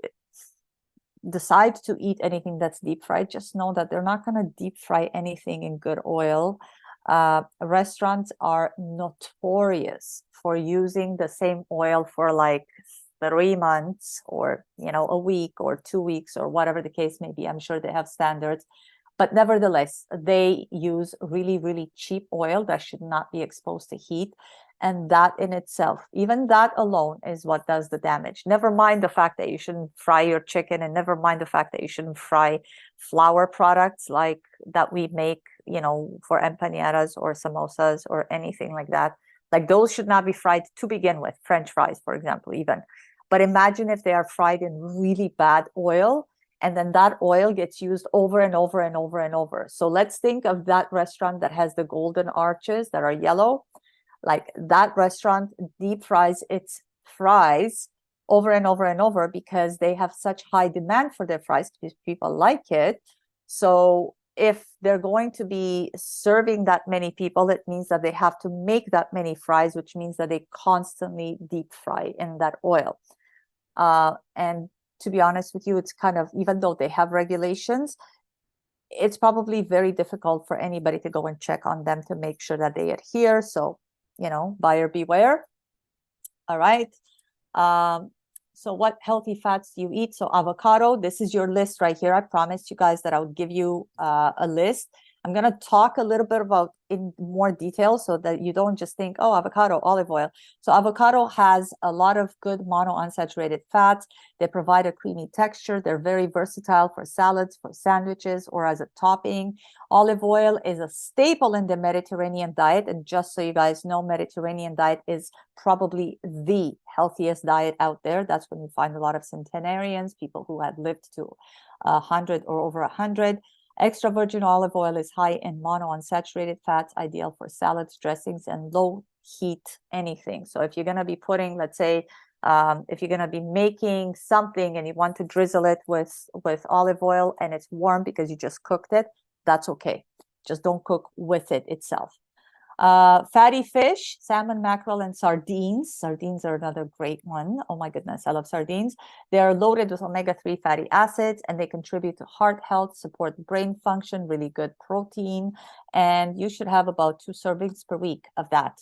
decide to eat anything that's deep fried, just know that they're not going to deep fry anything in good oil. Restaurants are notorious for using the same oil for like 3 months or a week or 2 weeks or whatever the case may be. I'm sure they have standards, but nevertheless, they use really, really cheap oil that should not be exposed to heat. And that in itself, even that alone is what does the damage. Never mind the fact that you shouldn't fry your chicken, and never mind the fact that you shouldn't fry flour products like that we make, for empanadas or samosas or anything like that. Like those should not be fried to begin with, French fries, for example, even. But imagine if they are fried in really bad oil, and then that oil gets used over and over and over and over. So let's think of that restaurant that has the golden arches that are yellow. Like that restaurant deep fries its fries over and over and over because they have such high demand for their fries because people like it. So if they're going to be serving that many people, it means that they have to make that many fries, which means that they constantly deep fry in that oil. And to be honest with you, it's kind of, even though they have regulations, it's probably very difficult for anybody to go and check on them to make sure that they adhere. So buyer beware. All right. So what healthy fats do you eat? So avocado, this is your list right here. I promised you guys that I would give you a list. I'm going to talk a little bit about in more detail so that you don't just think, oh, avocado, olive oil. So avocado has a lot of good monounsaturated fats. They provide a creamy texture. They're very versatile for salads, for sandwiches, or as a topping. Olive oil is a staple in the Mediterranean diet. And just so you guys know, Mediterranean diet is probably the healthiest diet out there. That's when you find a lot of centenarians, people who had lived to 100 or over 100. Extra virgin olive oil is high in monounsaturated fats, ideal for salads, dressings, and low heat anything. So if you're going to be putting, let's say, if you're going to be making something and you want to drizzle it with olive oil and it's warm because you just cooked it, that's okay. Just don't cook with it itself. Fatty fish, salmon, mackerel, and sardines. Sardines are another great one. Oh my goodness, I love sardines. They are loaded with omega-3 fatty acids, and they contribute to heart health, support brain function, really good protein. And you should have about 2 servings per week of that.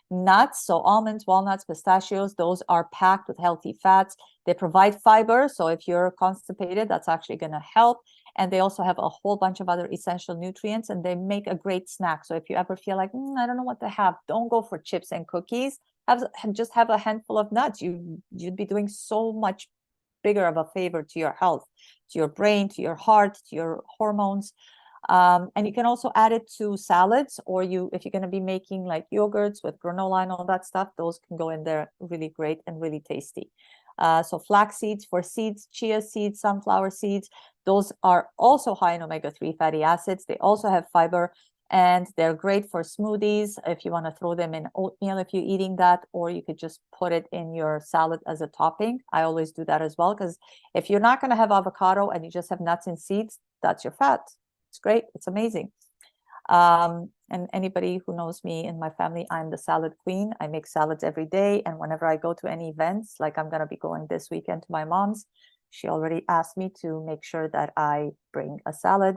Nuts, so almonds, walnuts, pistachios, those are packed with healthy fats. They provide fiber, so if you're constipated, that's actually going to help. And they also have a whole bunch of other essential nutrients, and they make a great snack. So if you ever feel like, I don't know what to have, don't go for chips and cookies. Just have a handful of nuts. You'd be doing so much bigger of a favor to your health, to your brain, to your heart, to your hormones. And you can also add it to salads, or if you're going to be making like yogurts with granola and all that stuff, those can go in there really great and really tasty. So flax seeds for seeds, chia seeds, sunflower seeds, those are also high in omega-3 fatty acids. They also have fiber, and they're great for smoothies if you want to throw them in oatmeal if you're eating that, or you could just put it in your salad as a topping. I always do that as well, because if you're not going to have avocado and you just have nuts and seeds, that's your fat. It's great. It's amazing. And anybody who knows me in my family, I'm the salad queen. I make salads every day. And whenever I go to any events, like I'm going to be going this weekend to my mom's, she already asked me to make sure that I bring a salad.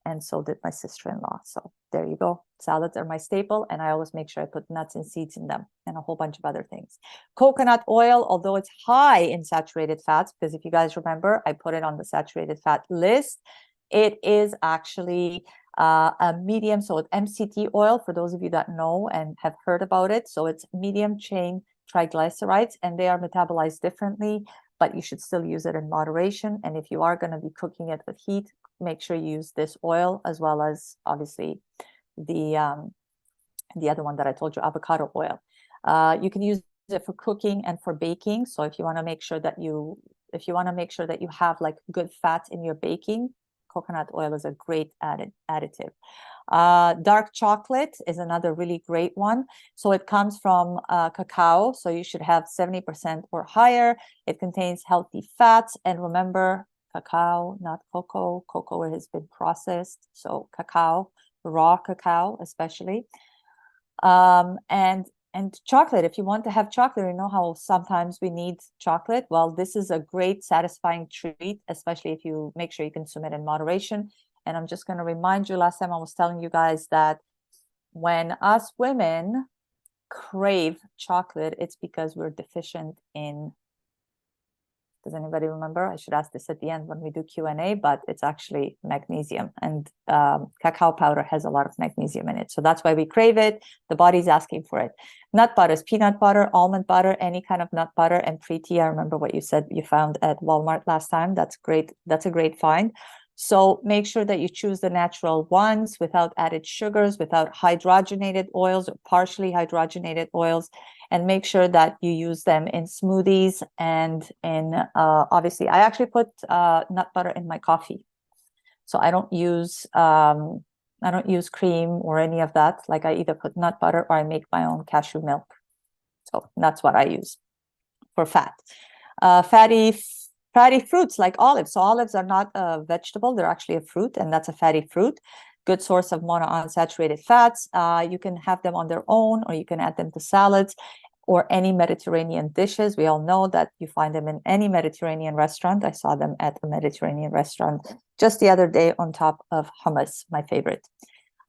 And so did my sister-in-law. So there you go. Salads are my staple. And I always make sure I put nuts and seeds in them and a whole bunch of other things. Coconut oil, although it's high in saturated fats, because if you guys remember, I put it on the saturated fat list. It is actually a medium, so it's MCT oil, for those of you that know and have heard about it. So it's medium chain triglycerides, and they are metabolized differently, but you should still use it in moderation. And if you are going to be cooking it with heat, make sure you use this oil, as well as obviously the other one that I told you, avocado oil. You can use it for cooking and for baking. So if you want to make sure that you have like good fat in your baking, coconut oil is a great additive. Dark chocolate is another really great one. So it comes from cacao. So you should have 70% or higher. It contains healthy fats. And remember, cacao, not cocoa. Cocoa has been processed. So cacao, raw cacao especially. And chocolate, if you want to have chocolate, you know how sometimes we need chocolate. Well, this is a great satisfying treat, especially if you make sure you consume it in moderation. And I'm just going to remind you, last time I was telling you guys that when us women crave chocolate, it's because we're deficient in, does anybody remember? I should ask this at the end when we do Q&A, but it's actually magnesium, and cacao powder has a lot of magnesium in it. So that's why we crave it. The body's asking for it. Nut butters, peanut butter, almond butter, any kind of nut butter, and Preeti, I remember what you said you found at Walmart last time. That's great. That's a great find. So make sure that you choose the natural ones without added sugars, without hydrogenated oils or partially hydrogenated oils, and make sure that you use them in smoothies and in, obviously, I actually put nut butter in my coffee. So I don't use cream or any of that. Like I either put nut butter or I make my own cashew milk. So that's what I use for fat. Fatty fruits like olives. So olives are not a vegetable, they're actually a fruit, and that's a fatty fruit. Good source of monounsaturated fats. You can have them on their own, or you can add them to salads or any Mediterranean dishes. We all know that you find them in any Mediterranean restaurant. I saw them at a Mediterranean restaurant just the other day on top of hummus, my favorite.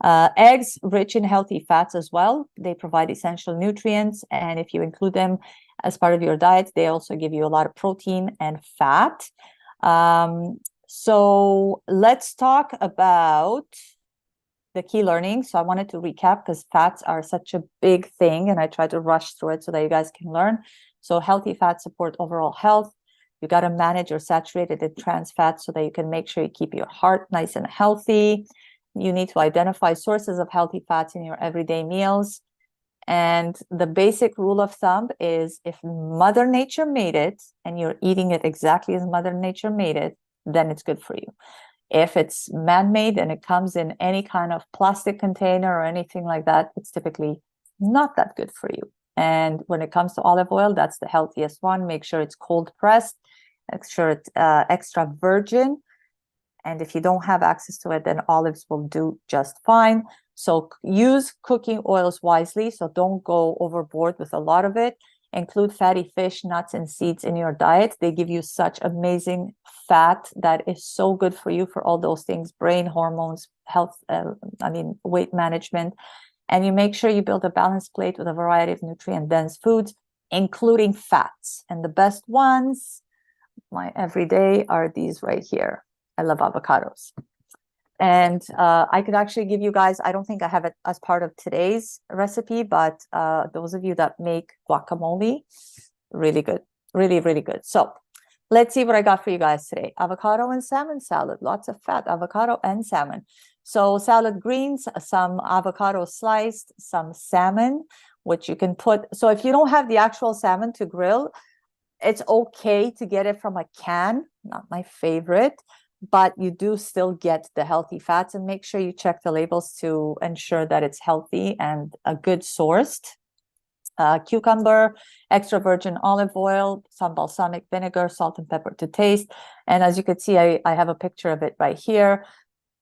Eggs, rich in healthy fats as well. They provide essential nutrients, and if you include them as part of your diet, they also give you a lot of protein and fat. So let's talk about the key learnings. So I wanted to recap because fats are such a big thing, and I try to rush through it so that you guys can learn. So healthy fats support overall health. You got to manage your saturated and trans fats so that you can make sure you keep your heart nice and healthy. You need to identify sources of healthy fats in your everyday meals. And the basic rule of thumb is if Mother Nature made it and you're eating it exactly as Mother Nature made it, then it's good for you. If it's man-made and it comes in any kind of plastic container or anything like that, it's typically not that good for you. And when it comes to olive oil, that's the healthiest one. Make sure it's cold pressed, make sure it's extra virgin. And if you don't have access to it, then olives will do just fine. So use cooking oils wisely. So don't go overboard with a lot of it. Include fatty fish, nuts, and seeds in your diet. They give you such amazing fat that is so good for you for all those things, brain, hormones, health, weight management. And you make sure you build a balanced plate with a variety of nutrient-dense foods, including fats. And the best ones, my everyday, are these right here. I love avocados. And I could actually give you guys, I don't think I have it as part of today's recipe, but those of you that make guacamole, really good, really, really good. So Let's see what I got for you guys today. Avocado and salmon salad, lots of fat, avocado and salmon. So salad greens, some avocado sliced, some salmon, which you can put. So if you don't have the actual salmon to grill, it's okay to get it from a can, not my favorite, but you do still get the healthy fats, and make sure you check the labels to ensure that it's healthy and a good sourced. Cucumber, extra virgin olive oil, some balsamic vinegar, salt and pepper to taste. And as you can see, I have a picture of it right here.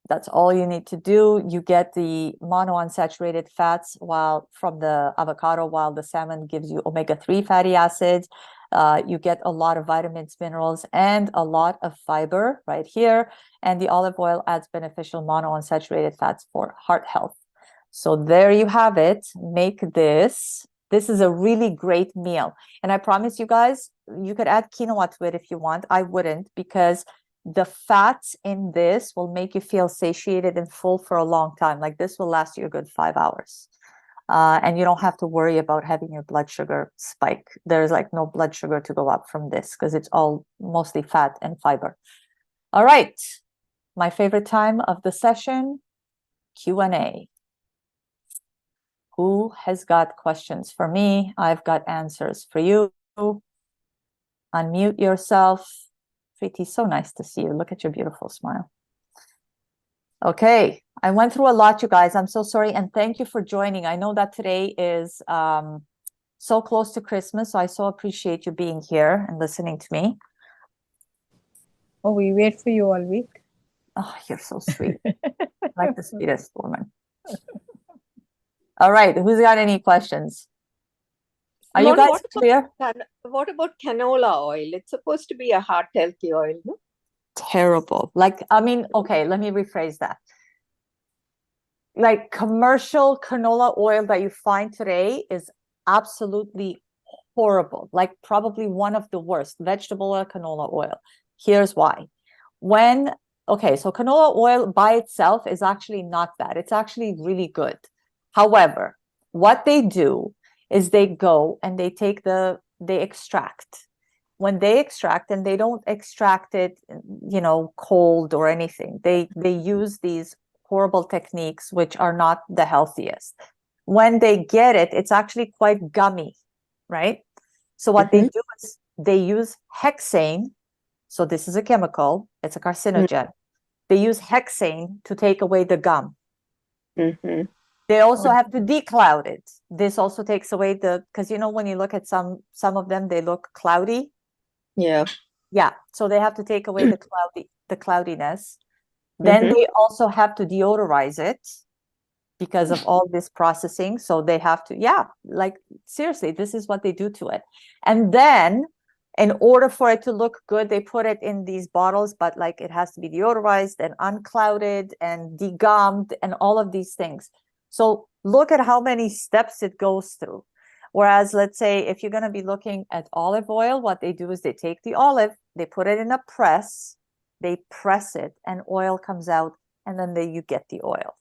That's all you need to do. You get the monounsaturated fats from the avocado, while the salmon gives you omega-3 fatty acids. You get a lot of vitamins, minerals, and a lot of fiber right here. And the olive oil adds beneficial monounsaturated fats for heart health. So there you have it. Make this. This is a really great meal. And I promise you guys, you could add quinoa to it if you want. I wouldn't, because the fats in this will make you feel satiated and full for a long time. Like this will last you a good 5 hours. And you don't have to worry about having your blood sugar spike. There's like no blood sugar to go up from this because it's all mostly fat and fiber. All right. My favorite time of the session, Q&A. Who has got questions for me? I've got answers for you. Unmute yourself. Preeti, so nice to see you. Look at your beautiful smile. Okay, I went through a lot, you guys. I'm so sorry, and thank you for joining. I know that today is so close to Christmas, so I so appreciate you being here and listening to me. Oh, we wait for you all week. Oh, you're so sweet. Like the sweetest woman. All right, who's got any questions? Are you guys clear? What about canola oil? It's supposed to be a heart healthy oil, no? Terrible. Like, I mean, okay, let me rephrase that. Like commercial canola oil that you find today is absolutely horrible. Like probably one of the worst. Vegetable oil, canola oil. Here's why. Okay, so canola oil by itself is actually not bad. It's actually really good. However, what they do is they go and they extract. When they extract, and they don't extract it, cold or anything. They use these horrible techniques which are not the healthiest. When they get it, it's actually quite gummy, right? So what they do is they use hexane. So this is a chemical, it's a carcinogen. They use hexane to take away the gum. They also have to decloud it. This also takes away because when you look at some of them, they look cloudy. Yeah. Yeah. So they have to take away the cloudiness. Then they also have to deodorize it because of all this processing. So they have to, like seriously, this is what they do to it. And then in order for it to look good, they put it in these bottles, but like it has to be deodorized and unclouded and degummed and all of these things. So look at how many steps it goes through. Whereas let's say if you're going to be looking at olive oil, what they do is they take the olive, they put it in a press, they press it, and oil comes out, and then you get the oil.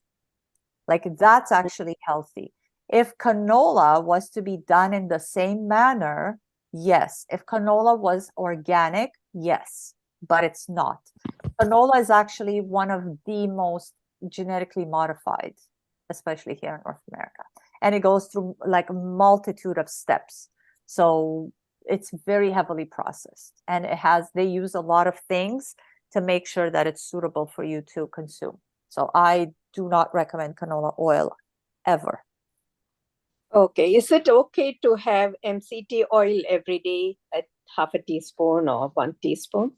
Like that's actually healthy. If canola was to be done in the same manner, yes. If canola was organic, yes, but it's not. Canola is actually one of the most genetically modified, especially here in North America. And it goes through like a multitude of steps. So it's very heavily processed, and they use a lot of things to make sure that it's suitable for you to consume. So I do not recommend canola oil ever. Okay. Is it okay to have MCT oil every day at half a teaspoon or 1 teaspoon?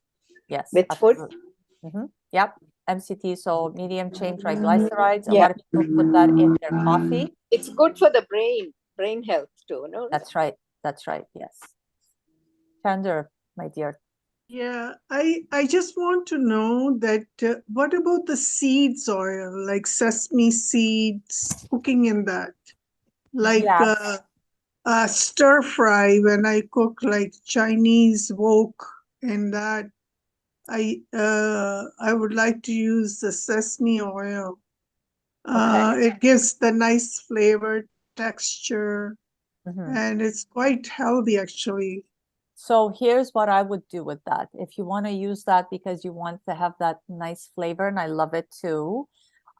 Yes. With absolutely. Food? Yep. MCT, so medium chain triglycerides. A lot of people put that in their coffee. It's good for the brain health too, no? That's right. That's right. Yes. Chander, my dear. Yeah, I just want to know that what about the seeds oil, like sesame seeds, cooking in that? Like stir fry when I cook like Chinese wok and that I would like to use the sesame oil. It gives the nice flavor, texture, and it's quite healthy actually. So here's what I would do with that. If you want to use that because you want to have that nice flavor, and I love it too,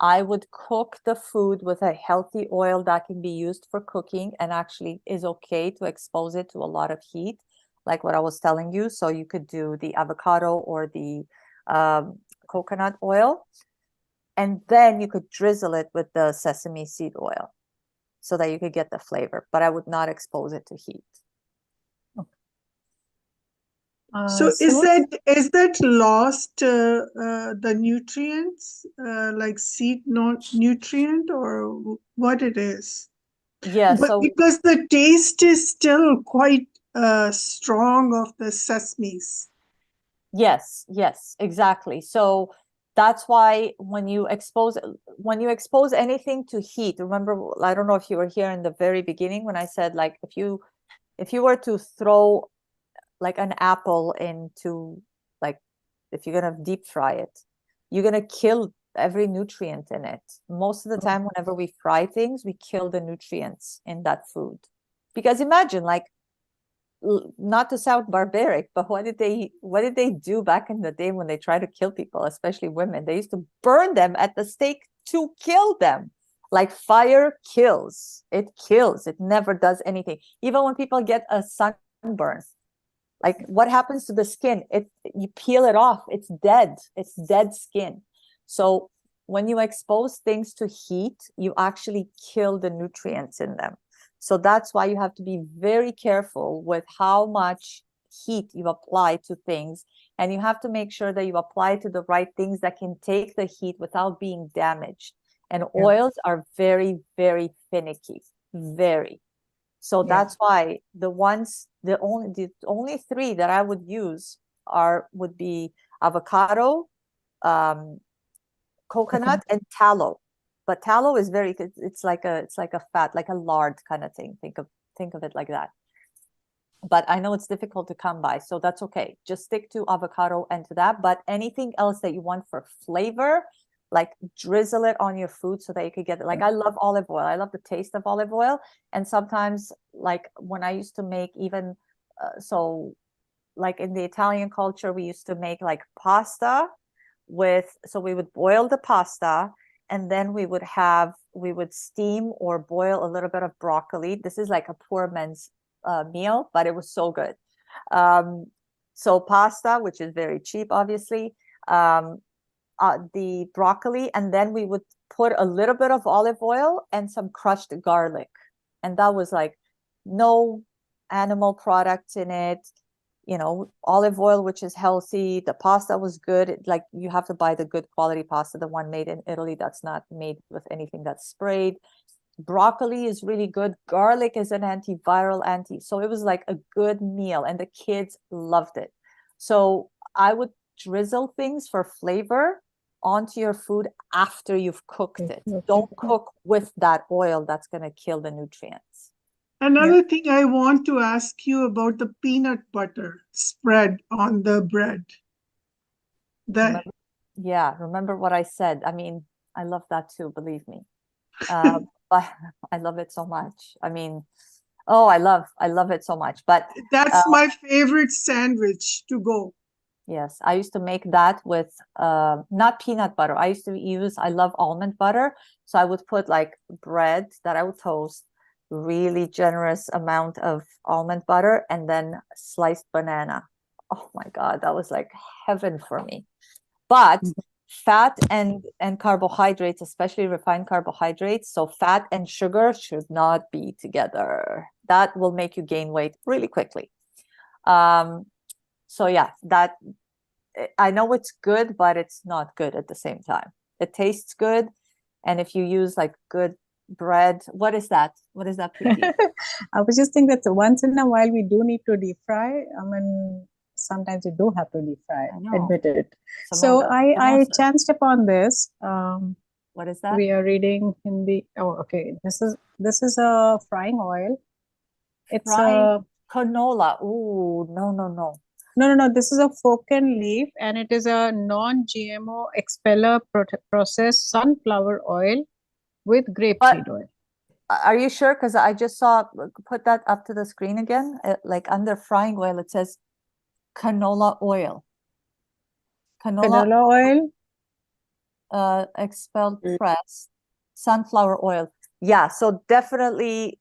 I would cook the food with a healthy oil that can be used for cooking and actually is okay to expose it to a lot of heat, like what I was telling you. So you could do the avocado or the coconut oil, and then you could drizzle it with the sesame seed oil so that you could get the flavor, but I would not expose it to heat. So is that lost the nutrients, like seed nutrient, or what it is? Yeah, But so because the taste is still quite strong of the sesames. yes, exactly. So that's why when you expose anything to heat, remember, I don't know if you were here in the very beginning when I said, like, if you were to throw like an apple into, like, if you're gonna deep fry it, you're gonna kill every nutrient in it. Most of the time, whenever we fry things, we kill the nutrients in that food. Because imagine, like, not to sound barbaric, but what did they do back in the day when they tried to kill people, especially women? They used to burn them at the stake to kill them. Like, fire kills. It never does anything. Even when people get a sunburn, like, what happens to the skin? You peel it off, it's dead skin. So when you expose things to heat, you actually kill the nutrients in them. So that's why you have to be very careful with how much heat you apply to things, and you have to make sure that you apply to the right things that can take the heat without being damaged. And oils are very, very finicky, very. So that's why the only three that I would use would be avocado, coconut, and tallow. But tallow is it's like a fat, like a lard kind of thing. Think of it like that. But I know it's difficult to come by, so that's okay. Just stick to avocado and to that. But anything else that you want for flavor, like, drizzle it on your food so that you could get it. Like, I love olive oil. I love the taste of olive oil. And sometimes, like, when I used to make even, so like in the Italian culture, we used to make like pasta so we would boil the pasta, and then we would steam or boil a little bit of broccoli. This is like a poor man's meal, but it was so good. So pasta, which is very cheap, obviously, the broccoli, and then we would put a little bit of olive oil and some crushed garlic. And that was like no animal products in it, olive oil, which is healthy. The pasta was good. Like, you have to buy the good quality pasta, the one made in Italy that's not made with anything that's sprayed. Broccoli is really good. Garlic is an antiviral so it was like a good meal, and the kids loved it. So I would drizzle things for flavor onto your food after you've cooked it. Don't cook with that oil. That's going to kill the nutrients. Another thing I want to ask you about the peanut butter spread on the bread. Remember what I said. I mean, I love that too, believe me. But I love it so much. I mean, I love it so much. But that's my favorite sandwich to go. Yes, I used to make that with not peanut butter. I love almond butter. So I would put like bread that I would toast, really generous amount of almond butter, and then sliced banana. Oh my God, that was like heaven for me. But fat and carbohydrates, especially refined carbohydrates, so fat and sugar should not be together. That will make you gain weight really quickly. So yeah, that, I know it's good, but it's not good at the same time. It tastes good, and if you use like good bread, what is that? Preeti? I was just thinking that once in a while we do need to deep fry. I mean, sometimes you do have to deep fry, admit it. So I chanced upon this. What is that? We are reading Hindi. Oh, okay. This is a frying oil. It's a canola. Ooh, no. No. This is a Foken leaf, and it is a non-GMO expeller processed sunflower oil with grapeseed oil. Are you sure? Because I just saw, put that up to the screen again, like under frying oil, it says canola oil. Canola oil? Expelled pressed, sunflower oil. Yeah, so definitely,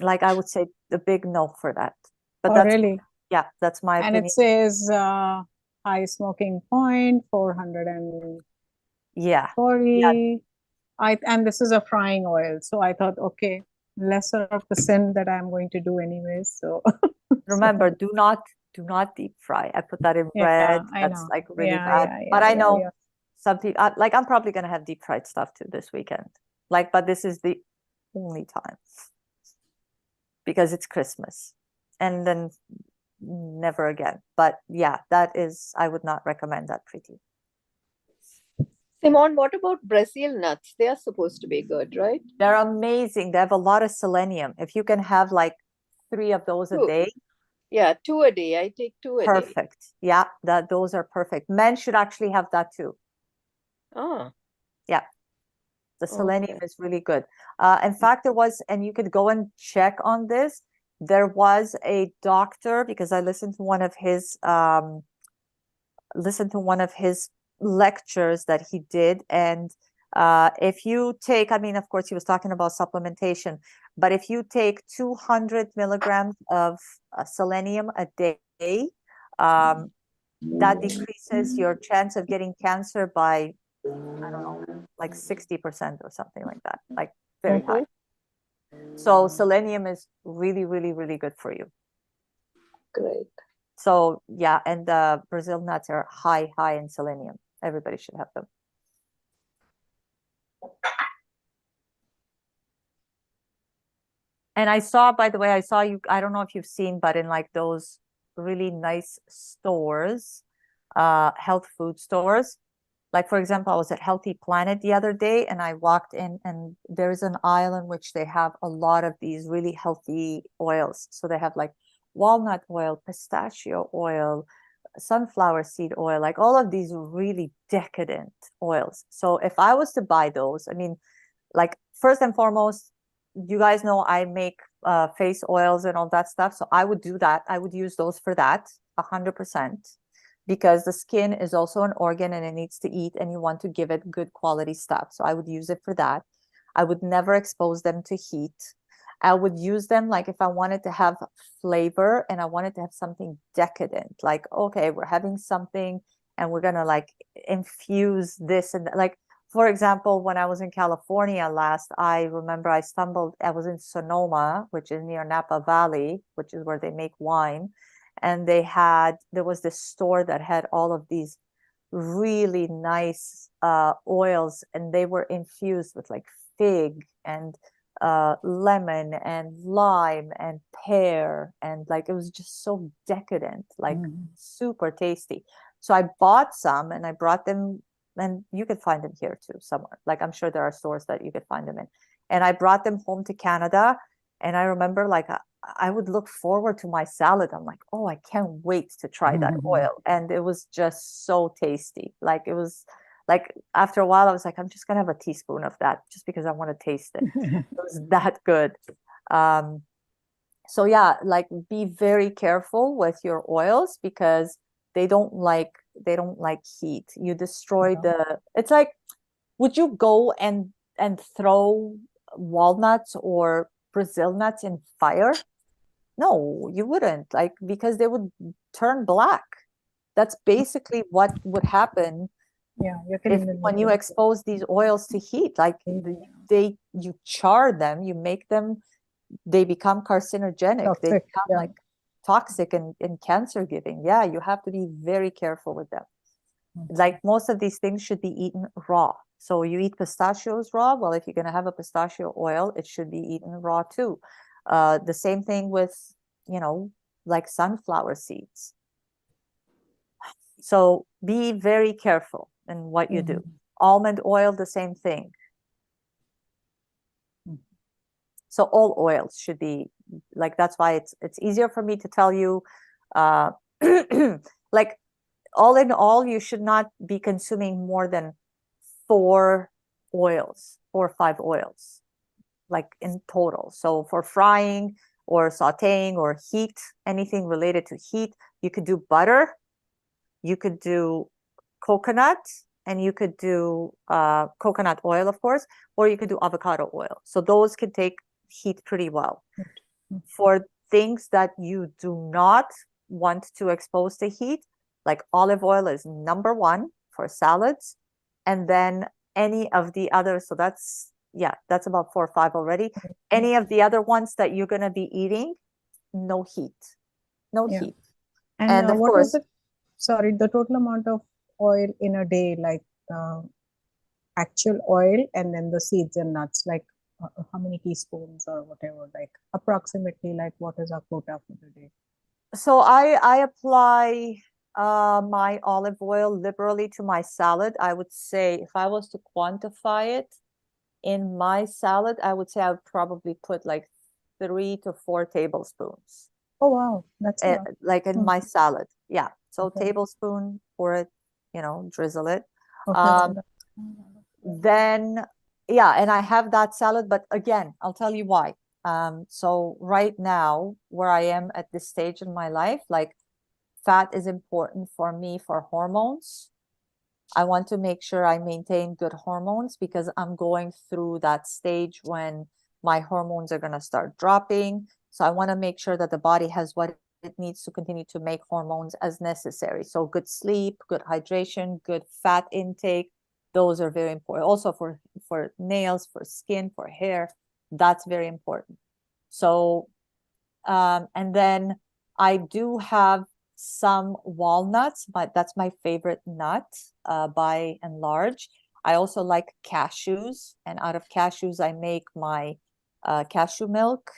like I would say, the big no for that. But Oh, that's really? yeah, that's my And opinion. it says high smoking point, 440. Yeah, And this is a frying oil. So I thought, okay, lesser of the sin that I'm going to do anyways. So remember, do not deep fry. I put that in yeah, bread. I That's know. like really Yeah, bad. yeah, But yeah, I yeah, know yeah. some people, like I'm probably gonna have deep fried stuff too this weekend. Like, but this is the only time because it's Christmas, and then never again. But yeah, that is, I would not recommend that, Preeti. Simone, what about Brazil nuts? They are supposed to be good, right? They're amazing. They have a lot of selenium. If you can have like 3 of those a Two. day, Yeah, 2 a day. I take 2 a day. perfect. Yeah, those are perfect. Men should actually have that too. Ah, Yeah, the selenium okay. is really good. In fact, there was, and you could go and check on this. There was a doctor, because I listened to one of his lectures that he did, and if you take, I mean, of course, he was talking about supplementation, but if you take 200 milligrams of selenium a day, that decreases your chance of getting cancer by, I don't know, like 60% or something like that, like very high. So selenium is really, really, really good for you. Great. So yeah, and the Brazil nuts are high in selenium. Everybody should have them. And I saw, by the way, I saw you, I don't know if you've seen, but in like those really nice stores, health food stores, like for example, I was at Healthy Planet the other day and I walked in and there's an aisle in which they have a lot of these really healthy oils. So they have like walnut oil, pistachio oil, sunflower seed oil, like all of these really decadent oils. So if I was to buy those, I mean, like first and foremost, you guys know I make face oils and all that stuff. So I would do that. I would use those for that 100%, because the skin is also an organ and it needs to eat and you want to give it good quality stuff. So I would use it for that. I would never expose them to heat. I would use them like if I wanted to have flavor and I wanted to have something decadent, like, okay, we're having something and we're gonna like infuse this and that. Like, for example, when I was in California last, I remember I was in Sonoma, which is near Napa Valley, which is where they make wine. And there was this store that had all of these really nice oils, and they were infused with like fig and lemon and lime and pear, and like it was just so decadent, like super tasty. So I bought some and I brought them, and you could find them here too somewhere. Like I'm sure there are stores that you could find them in. And I brought them home to Canada, and I remember like I would look forward to my salad. I'm like, oh, I can't wait to try that oil. And it was just so tasty. Like it was like after a while, I was like, I'm just gonna have a teaspoon of that just because I want to taste it. It was that good. So yeah, like be very careful with your oils because they don't like heat. You destroy it's like, would you go and throw walnuts or Brazil nuts in fire? No, you wouldn't, like, because they would turn black. That's basically what would happen when you expose these oils to heat. Like you char them, you make them, they become carcinogenic. They become like toxic and cancer giving. Yeah, you have to be very careful with them. Like most of these things should be eaten raw. So you eat pistachios raw. Well, if you're going to have a pistachio oil, it should be eaten raw too. The same thing with, like sunflower seeds. So be very careful in what you do. Almond oil, the same thing. So all oils should be like, that's why it's easier for me to tell you, like all in all, you should not be consuming more than 4 or 5 oils. like in total. So for frying or sauteing or heat, anything related to heat, you could do butter, you could do coconut, and you could do coconut oil, of course, or you could do avocado oil. So those could take heat pretty well. For things that you do not want to expose to heat, like olive oil is number one for salads, and then any of the others. So that's, yeah, that's about 4 or 5 already. Any of the other ones that you're going to be eating, no heat, no Yeah. heat. And of what course, was it? Sorry, the total amount of oil in a day, like actual oil and then the seeds and nuts, like how many teaspoons or whatever, like approximately, like what is our quota for the day? so I apply my olive oil liberally to my salad. I would say if I was to quantify it in my salad, I would say I would probably put like 3 to 4 tablespoons. Oh, wow. That's a lot. Like in my salad. Yeah. So Okay. tablespoon for it, drizzle it. Okay, Then, yeah, and I have that salad, but again, I'll tell you why. So right now, where I am at this stage in my life, like fat is important for me for hormones. I want to make sure I maintain good hormones because I'm going through that stage when my hormones are going to start dropping. So I want to make sure that the body has what it needs to continue to make hormones as necessary. So good sleep, good hydration, good fat intake, those are very important. Also for nails, for skin, for hair, that's very important. So and then I do have some walnuts, but that's my favorite nut by and large. I also like cashews, and out of cashews, I make my cashew milk,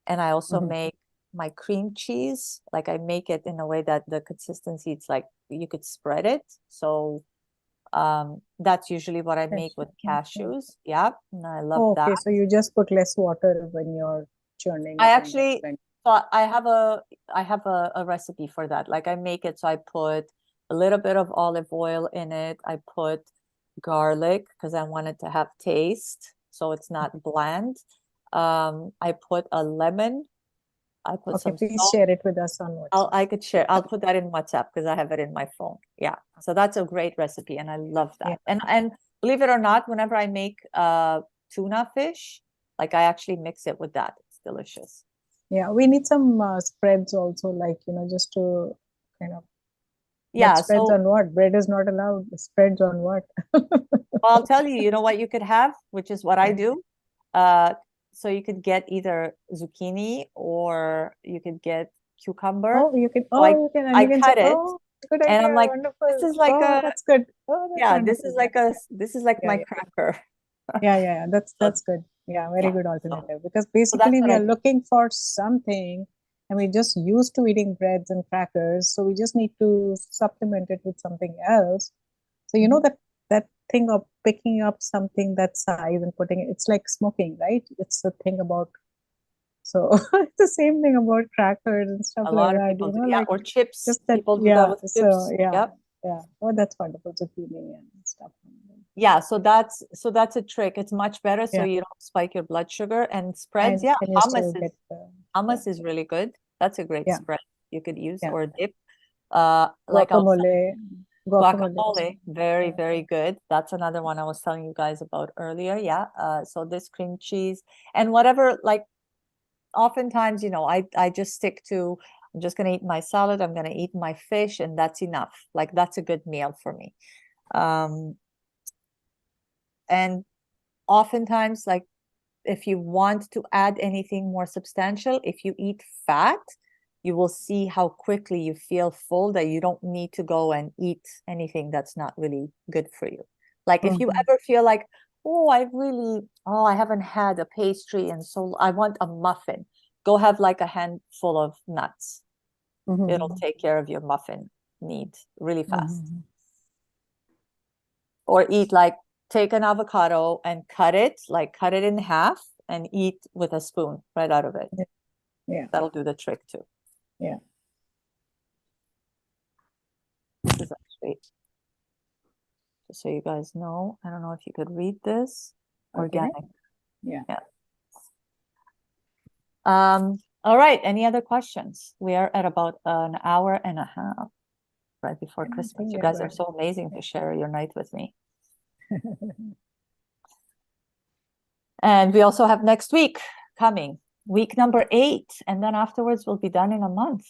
and I also make my cream cheese. Like I make it in a way that the consistency, it's like you could spread it. So that's usually what I make with cashews. Yeah, and I love that. Okay, so you just put less water when you're churning I it actually thought I have a recipe for that. Like I make it so I put a little bit of olive oil in it. I put garlic because I want it to have taste, so it's not bland. I put a lemon. I put Okay, some please salt. share it with us on WhatsApp. I could share. I'll put that in WhatsApp because I have it in my phone. Yeah. So that's a great recipe and I love that. Yeah. And believe it or not, whenever I make tuna fish, like I actually mix it with that. It's delicious. Yeah, we need some spreads also, like, just to kind of. Yeah. But spreads So on what? Bread is not allowed. Spreads on what? I'll tell you, you know what you could have, which is what I do. So you could get either zucchini or you could get cucumber. Oh, you can. So You can. And I you can cut say, it, oh, good and idea. I'm like, Wonderful. this is like Oh, that's good. Oh, that's yeah, wonderful. this is like my cracker. Yeah. That's good. Yeah, very Yeah, good alternative. Because so that's basically what we I are do. looking for something and we're just used to eating breads and crackers. So we just need to supplement it with something else. So you know that thing of picking up something that size and putting it, it's like smoking, right? It's the thing about, so it's the same thing about crackers and stuff A like lot of that, people do, yeah, like or chips. just that, People do that yeah. with So chips. yeah, Yep. yeah. Oh, that's wonderful, zucchini and stuff. Yeah, so that's a trick. It's much better so Yeah. you don't spike your blood sugar and spreads. Yeah, And you still get hummus is really good. That's a great yeah. spread you could use Yeah. or dip. Like Guacamole. guacamole, very, Yeah. very good. That's another one I was telling you guys about earlier. Yeah. So this cream cheese and whatever, like oftentimes, I just stick to, I'm just gonna eat my salad, I'm gonna eat my fish, and that's enough. Like that's a good meal for me. And oftentimes, like if you want to add anything more substantial, if you eat fat, you will see how quickly you feel full that you don't need to go and eat anything that's not really good for you. Like if you ever feel like, I haven't had a pastry and so I want a muffin, go have like a handful of nuts. It'll take care of your muffin need really fast. Or eat like, take an avocado and cut it in half and eat with a spoon right out of it. Yeah. That'll do the trick too. Yeah. This is actually, just so you guys know, I don't know if you could read this. Organic. Yeah. All right. Any other questions? We are at about an hour and a half right before I Christmas. think You we're guys are good. so amazing to share your night with me. And we also have next week coming, week number 8. And then afterwards we'll be done in a month.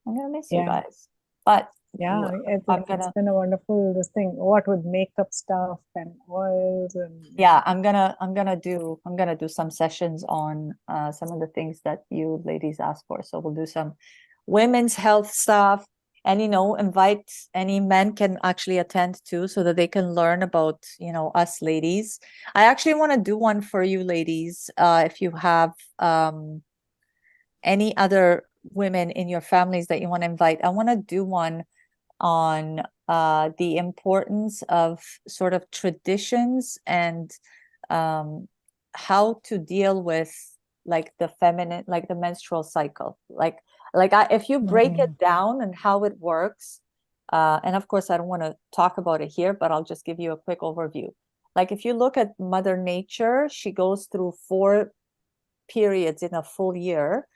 I'm gonna miss you Yeah. guys. But Yeah, I'm it's gonna been a wonderful this thing. What with makeup stuff and oils and yeah, I'm gonna do some sessions on some of the things that you ladies asked for. So we'll do some women's health stuff, and invite any men can actually attend too, so that they can learn about us ladies. I actually want to do one for you ladies. If you have any other women in your families that you want to invite, I want to do one on the importance of sort of traditions and how to deal with like the feminine, like the menstrual cycle. If you break it down and how it works, and of course I don't want to talk about it here, but I'll just give you a quick overview. Like if you look at Mother Nature, she goes through 4 periods in a full year.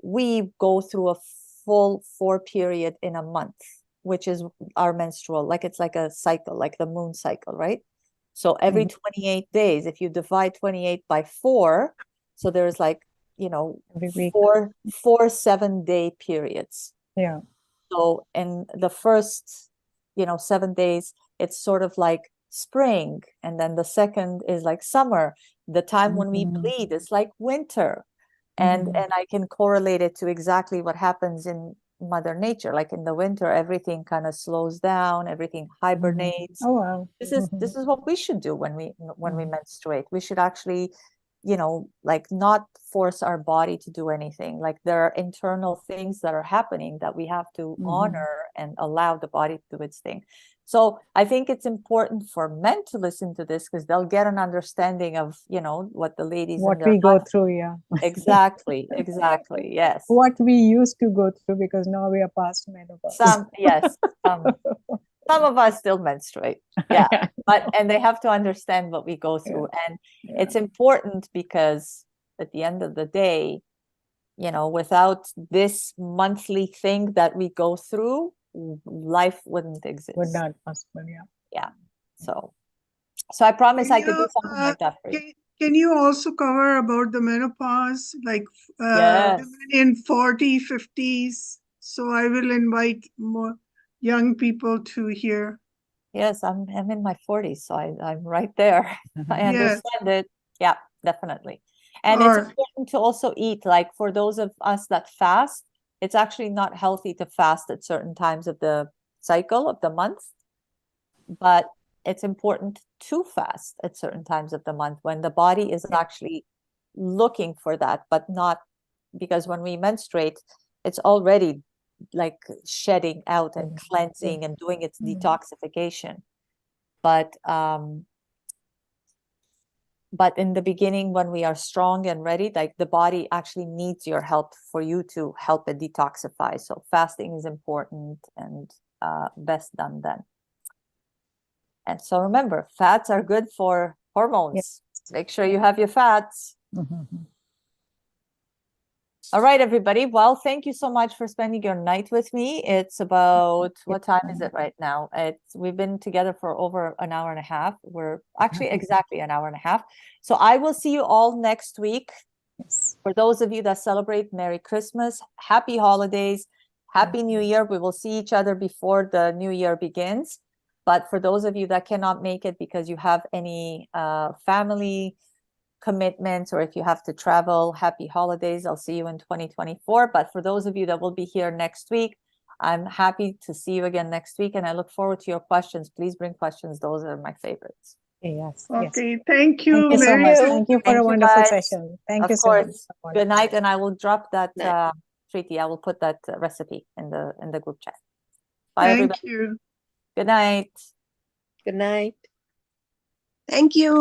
We go through a full 4 period in a month, which is our menstrual, like it's like a cycle, like the moon cycle, right? So every 28 days, if you divide 28 by 4, so there's like, every week. four 7-day periods. Yeah. So in the first, 7 days, it's sort of like spring, and then the second is like summer. The time when we bleed is like winter. And I can correlate it to exactly what happens in Mother Nature. Like in the winter, everything kind of slows down, everything hibernates. Oh wow. This is what we should do when we menstruate. We should actually, like not force our body to do anything. Like there are internal things that are happening that we have to honor and allow the body to do its thing. So I think it's important for men to listen to this because they'll get an understanding of, what the ladies What in their we go life. through, yeah. Exactly, yes. What we used to go through because now we are past menopause. Yes, some of us still menstruate, yeah. And they have to understand what we go through, and it's important because at the end of the day, without this monthly thing that we go through, life wouldn't exist. Would not possible, yeah. So I promise I could do something like that for you. Can you also cover about the menopause, like Yes. women in 40s, 50s? So I will invite more young people to hear. Yes, I'm in my 40s, so I'm right there. I understand it. Yeah, definitely. And it's important to also eat, like for those of us that fast, it's actually not healthy to fast at certain times of the cycle of the month, but it's important to fast at certain times of the month when the body is actually looking for that, but not because when we menstruate, it's already like shedding out and cleansing and doing its detoxification. But in the beginning, when we are strong and ready, like the body actually needs your help for you to help it detoxify. So fasting is important and best done then. And so remember, fats are good for hormones. Make sure you have your fats. All right, everybody. Well, thank you so much for spending your night with me. It's about, what time is it right now? We've been together for over an hour and a half. We're actually exactly an hour and a half. So I will see you all next week. For those of you that celebrate, Merry Christmas, Happy Holidays, Happy New Year. We will see each other before the new year begins. But for those of you that cannot make it because you have any family commitments or if you have to travel, happy holidays. I'll see you in 2024. But for those of you that will be here next week, I'm happy to see you again next week, and I look forward to your questions. Please bring questions. Those are my favorites. Yes. Okay. Thank you. Thank you so much. Thank you for a wonderful session. Thank you so much. Good night, and I will drop that treaty. I will put that recipe in the group chat. Bye, everybody. Thank you. Good night. Good night. Thank you.